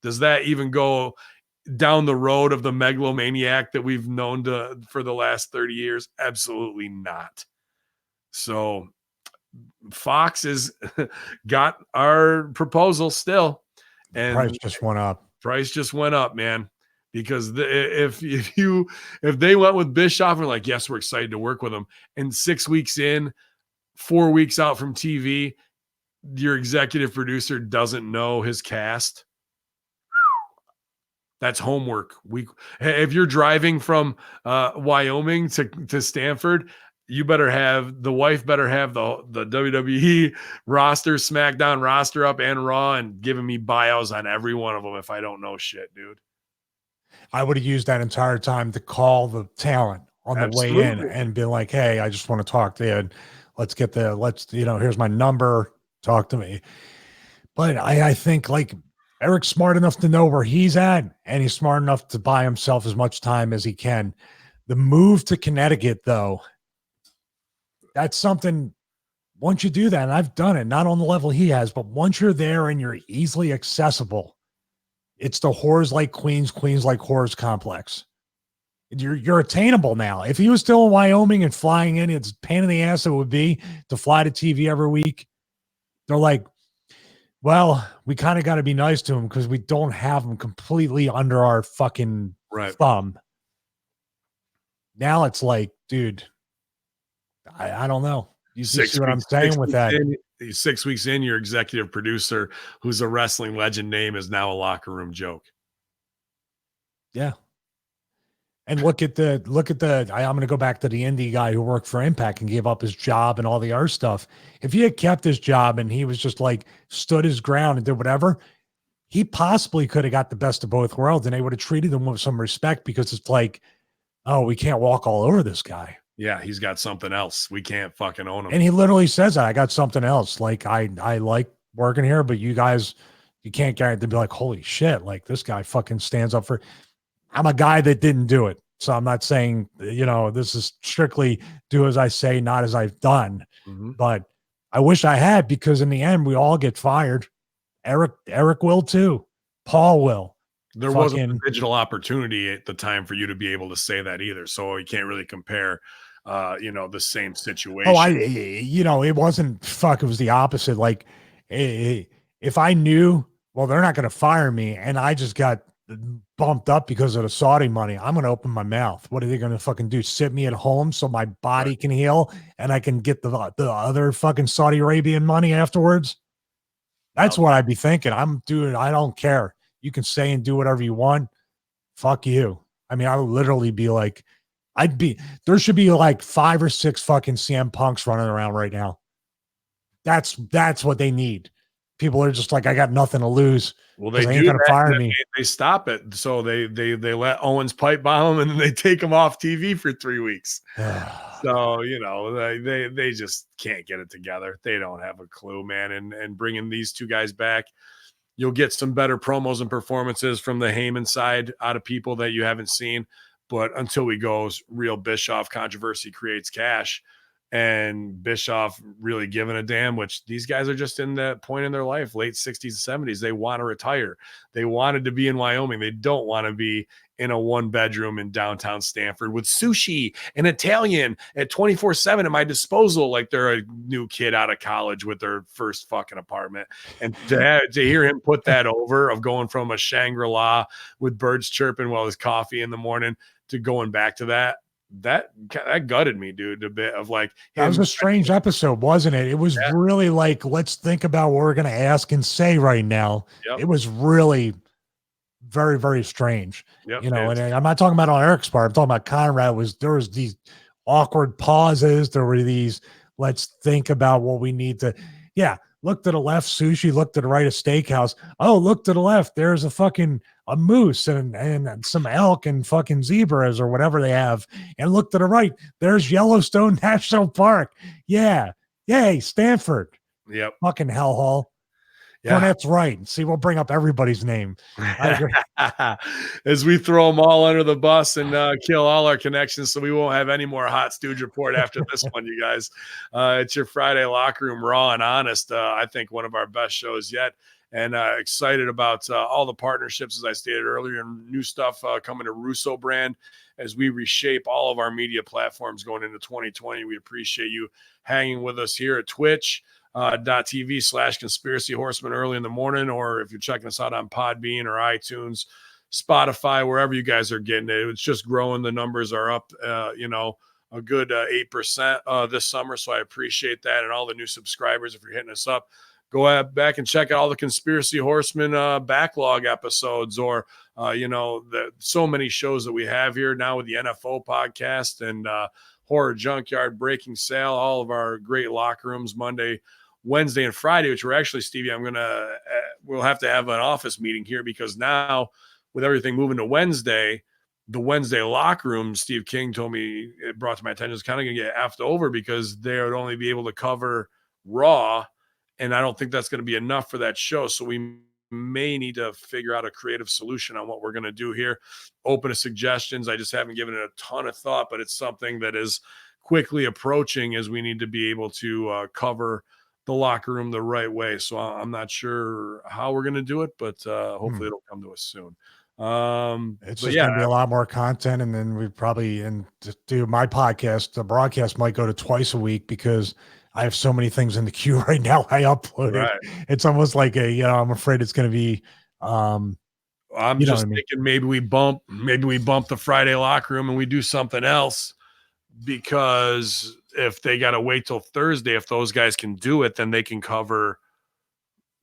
Does that even go down the road of the megalomaniac that we've known for the last 30 years? Absolutely not. So Fox has got our proposal still. And Price just went up. Price just went up, man. Because if they went with Bischoff and like, yes, we're excited to work with him, and 6 weeks in, 4 weeks out from TV, your executive producer doesn't know his cast, that's homework. If you're driving from Wyoming to Stanford, the wife better have the WWE roster, SmackDown roster up and Raw, and giving me bios on every one of them if I don't know shit, dude. I would have used that entire time to call the talent on the way in and be like, hey, I just want to talk to you. And here's my number. Talk to me. But I think like Eric's smart enough to know where he's at, and he's smart enough to buy himself as much time as he can. The move to Connecticut, though, that's something. Once you do that, and I've done it, not on the level he has, but once you're there and you're easily accessible, it's the whores like queens, queens like whores complex. You're attainable now. If he was still in Wyoming and flying in, it's a pain in the ass it would be to fly to TV every week. They're like, well, we kind of got to be nice to him because we don't have him completely under our fucking thumb. Now it's like, dude, I don't know. You see what I'm saying with that? 6 weeks in, your executive producer, who's a wrestling legend name, is now a locker room joke. Yeah. And look at the I'm going to go back to the indie guy who worked for Impact and gave up his job and all the other stuff. If he had kept his job and he was just like stood his ground and did whatever, he possibly could have got the best of both worlds, and they would have treated him with some respect, because it's like, oh, we can't walk all over this guy. Yeah, he's got something else. We can't fucking own him. And he literally says that, I got something else. Like, I like working here, but you guys, you can't guarantee to be like, holy shit, like this guy fucking stands up for. I'm a guy that didn't do it. So I'm not saying, this is strictly do as I say, not as I've done. But I wish I had, because in the end, we all get fired. Eric will too. Paul will. There wasn't a digital opportunity at the time for you to be able to say that either. So you can't really compare, the same situation. Oh, it wasn't it was the opposite. Like, if I knew, well, they're not going to fire me, and I just got bumped up because of the Saudi money, I'm going to open my mouth. What are they going to fucking do? Sit me at home so my body can heal and I can get the other fucking Saudi Arabian money afterwards? That's what I'd be thinking. I don't care. You can say and do whatever you want. Fuck you. I mean, I would literally be like, there should be like 5 or 6 fucking CM Punks running around right now. That's what they need. People are just like, I got nothing to lose. Well, they ain't gonna fire me. They stop it. So they let Owens pipe bomb him, and then they take him off TV for 3 weeks. So, they just can't get it together. They don't have a clue, man. And bringing these 2 guys back, you'll get some better promos and performances from the Heyman side out of people that you haven't seen. But until he goes, real Bischoff controversy creates cash, and Bischoff really giving a damn, which these guys are just in that point in their life, late 60s and 70s. They want to retire. They wanted to be in Wyoming. They don't want to be in a 1-bedroom in downtown Stanford with sushi and Italian at 24/7 at my disposal, like they're a new kid out of college with their first fucking apartment. And to hear him put that over, of going from a Shangri-La with birds chirping while his coffee in the morning to going back to that gutted me, dude, a bit of like. That was a strange episode, wasn't it? It was really like, let's think about what we're going to ask and say right now. Yep. It was really very, very strange. Yep, and I'm not talking about on Eric's part. I'm talking about Conrad. There was these awkward pauses. There were these, let's think about what we need to. Yeah. Look to the left, sushi. Look to the right, a steakhouse. Oh, look to the left. There's a moose and some elk and fucking zebras or whatever they have. And look to the right. There's Yellowstone National Park. Yeah. Yay, Stanford. Yep. Fucking hellhole. Yeah, that's right. See, we'll bring up everybody's name. As we throw them all under the bus and kill all our connections, so we won't have any more Hot Stooge Report after this one, you guys. It's your Friday Locker Room, raw and honest. I think one of our best shows yet. And excited about all the partnerships, as I stated earlier, and new stuff coming to Russo brand as we reshape all of our media platforms going into 2020. We appreciate you hanging with us here at Twitch. .tv/Conspiracy Horseman early in the morning, or if you're checking us out on Podbean or iTunes, Spotify, wherever you guys are getting it. It's just growing. The numbers are up, a good 8% this summer. So I appreciate that. And all the new subscribers, if you're hitting us up, go back and check out all the Conspiracy Horseman backlog episodes, or, so many shows that we have here now with the NFO podcast and Horror Junkyard, Breaking Sale, all of our great locker rooms Monday, Wednesday, and Friday, which we're actually, Stevie, we'll have to have an office meeting here, because now with everything moving to Wednesday, the Wednesday locker room, Steve King told me, it brought to my attention, is kind of going to get effed over, because they would only be able to cover Raw. And I don't think that's going to be enough for that show. So we may need to figure out a creative solution on what we're going to do here. Open to suggestions. I just haven't given it a ton of thought, but it's something that is quickly approaching, as we need to be able to cover the locker room the right way. So I'm not sure how we're going to do it, but hopefully it'll come to us soon. It's just going to be a lot more content. And then we probably, and to do my podcast, the broadcast might go to twice a week, because I have so many things in the queue right now. I upload it. It's almost like I'm afraid it's going to be, I'm just thinking maybe we bump the Friday locker room and we do something else, because if they got to wait till Thursday, if those guys can do it, then they can cover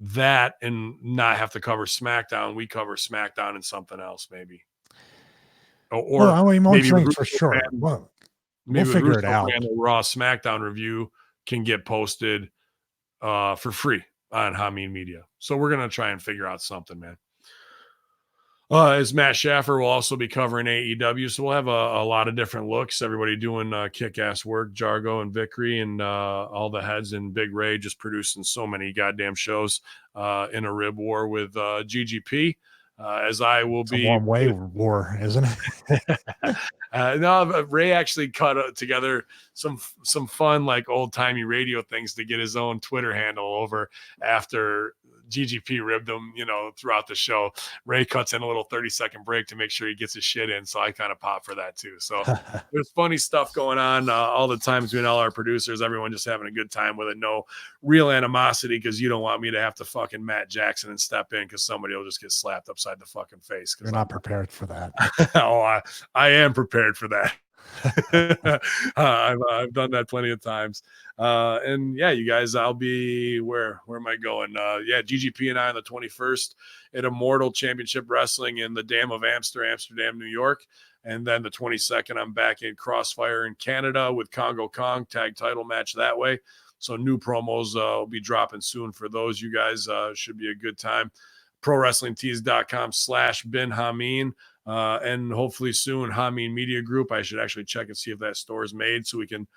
that and not have to cover SmackDown. We cover SmackDown and something else, maybe. Or maybe for sure. We'll figure it out. The Raw SmackDown review can get posted for free on Hameen Media. So we're going to try and figure out something, man. As Matt Schaffer will also be covering AEW. So we'll have a lot of different looks. Everybody doing kick-ass work. Jargo and Vickery and all the heads, and Big Ray just producing so many goddamn shows in a rib war with GGP. As I will be a one-way war, isn't it? No, Ray actually cut together some fun, like old timey radio things to get his own Twitter handle over after GGP ribbed him, throughout the show. Ray cuts in a little 30-second break to make sure he gets his shit in. So I kind of pop for that too. So there's funny stuff going on all the time between all our producers, everyone just having a good time with it. No real animosity, because you don't want me to have to fucking Matt Jackson and step in because somebody will just get slapped upside the fucking face. You're not prepared for that. Oh, I am prepared for that. I've done that plenty of times. And yeah, you guys, I'll be where am I going? GGP and I on the 21st at Immortal Championship Wrestling in the Dam of Amsterdam, New York. And then the 22nd, I'm back in Crossfire in Canada with Congo Kong, tag title match that way. So new promos will be dropping soon for those. You guys should be a good time. ProWrestlingTees.com/Bin Hameen. And hopefully soon Hameen Media Group. I should actually check and see if that store is made so we can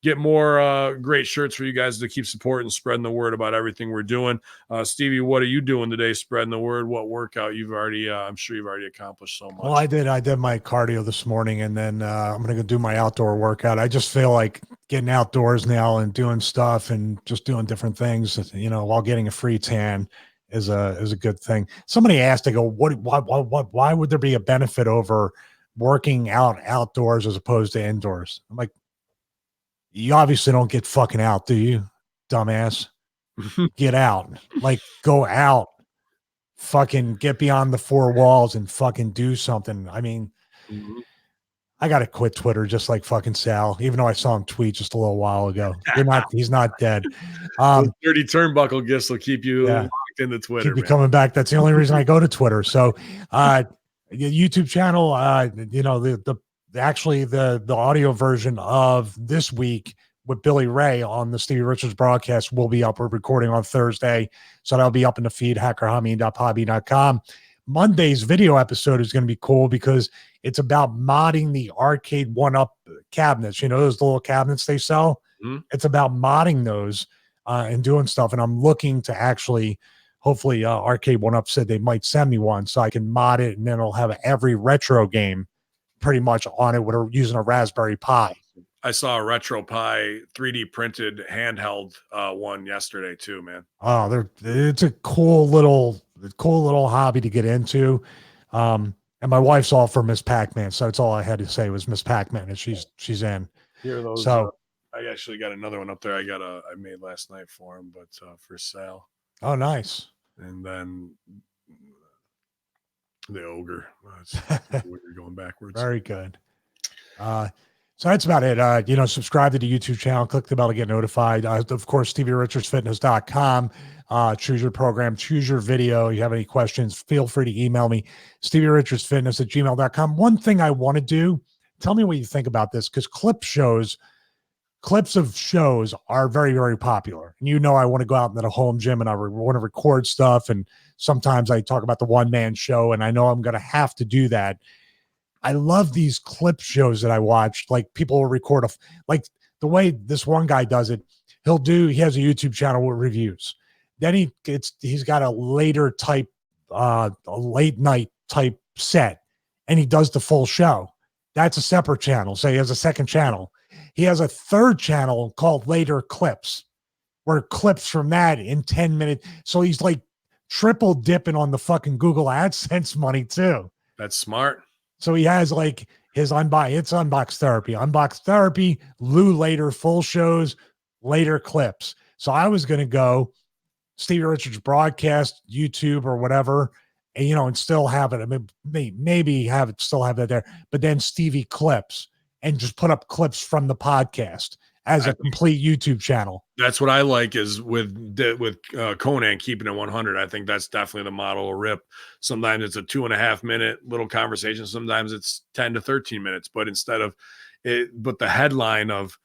get more great shirts for you guys to keep supporting and spreading the word about everything we're doing. Stevie, what are you doing today spreading the word? What workout you've already I'm sure you've already accomplished so much. Well, I did my cardio this morning, and then I'm gonna go do my outdoor workout. I just feel like getting outdoors now and doing stuff and just doing different things, while getting a free tan is a good thing. Somebody asked, I go, why would there be a benefit over working out outdoors as opposed to indoors? I'm like, you obviously don't get fucking out, do you, dumbass? Get out, like go out, fucking get beyond the four walls and fucking do something. I mean, I got to quit Twitter just like fucking Sal, even though I saw him tweet just a little while ago. He's not dead. Dirty turnbuckle gifts will keep you locked into Twitter. Keep you coming back. That's the only reason I go to Twitter. So, the YouTube channel, the audio version of this week with Billy Ray on the Stevie Richards broadcast will be up. We're recording on Thursday, so that'll be up in the feed, hackerhameen.podbean.com. Monday's video episode is going to be cool because it's about modding the Arcade 1-Up cabinets. Those little cabinets they sell? Mm-hmm. It's about modding those and doing stuff. And I'm looking to actually, hopefully, Arcade 1-Up said they might send me one so I can mod it, and then it'll have every retro game pretty much on it using a Raspberry Pi. I saw a Retro Pi 3D printed handheld one yesterday too, man. Oh, it's a cool little hobby to get into. And my wife's all for Miss Pac-Man, so that's all I had to say was Miss Pac-Man, and she's in. Here those. So I actually got another one up there. I made last night for him, but for sale. Oh, nice. And then the ogre. We're going backwards. Very good. So that's about it. Subscribe to the YouTube channel, click the bell to get notified. Of course, StevieRichardsFitness.com. Choose your program, choose your video. You have any questions, feel free to email me, StevieRichardsFitness@gmail.com. One thing I want to do, tell me what you think about this, because clips of shows are very, very popular. And I want to go out into the home gym and I want to record stuff. And sometimes I talk about the one-man show, and I know I'm going to have to do that. I love these clip shows that I watched. Like people will record like the way this one guy does it. He has a YouTube channel with reviews. Then he's got a later type, a late night type set, and he does the full show. That's a separate channel. So he has a second channel. He has a third channel called Later Clips, where clips from that in 10 minutes. So he's like triple dipping on the fucking Google AdSense money too. That's smart. So he has like his Unbox Therapy, Lou Later full shows, Later Clips. So I was going to go Stevie Richards broadcast, YouTube or whatever, and still have it. I mean, maybe still have that there, but then Stevie Clips and just put up clips from the podcast as a complete YouTube channel. That's what I like is with Conan keeping it 100. I think that's definitely the model of Rip. Sometimes it's a 2.5 minute little conversation. Sometimes it's 10 to 13 minutes, but but the headline of,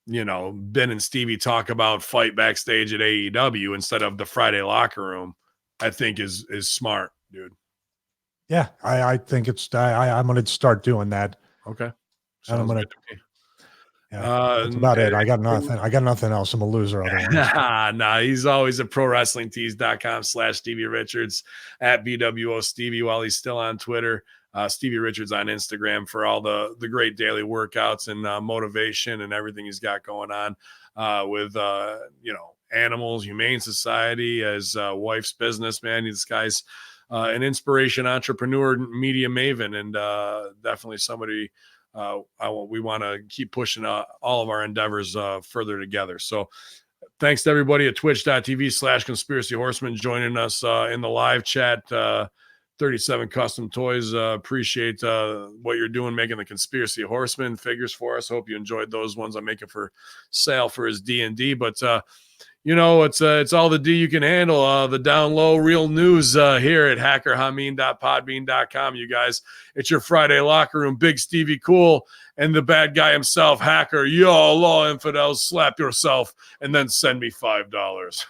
Ben and Stevie talk about fight backstage at AEW instead of the Friday locker room, I think is smart, dude. Yeah. I think I'm going to start doing that. Okay. And that's about it. I got nothing else. I'm a loser otherwise. Nah, he's always at ProWrestlingTees.com/Stevie Richards, at BWO Stevie while he's still on Twitter. Stevie Richards on Instagram for all the great daily workouts and motivation and everything he's got going on with animals, Humane Society, as wife's business, man. This guy's an inspiration, entrepreneur, media maven, and definitely somebody we want to keep pushing all of our endeavors further together. So thanks to everybody at twitch.tv/conspiracy horseman joining us in the live chat. 37 Custom Toys, appreciate what you're doing, making the Conspiracy Horseman figures for us. Hope you enjoyed those ones I'm making for sale for his D&D. But it's all the D you can handle. The down low real news here at hackerhameen.podbean.com. You guys, it's your Friday locker room. Big Stevie Cool and the bad guy himself, Hacker. Yo, law infidels, slap yourself and then send me $5.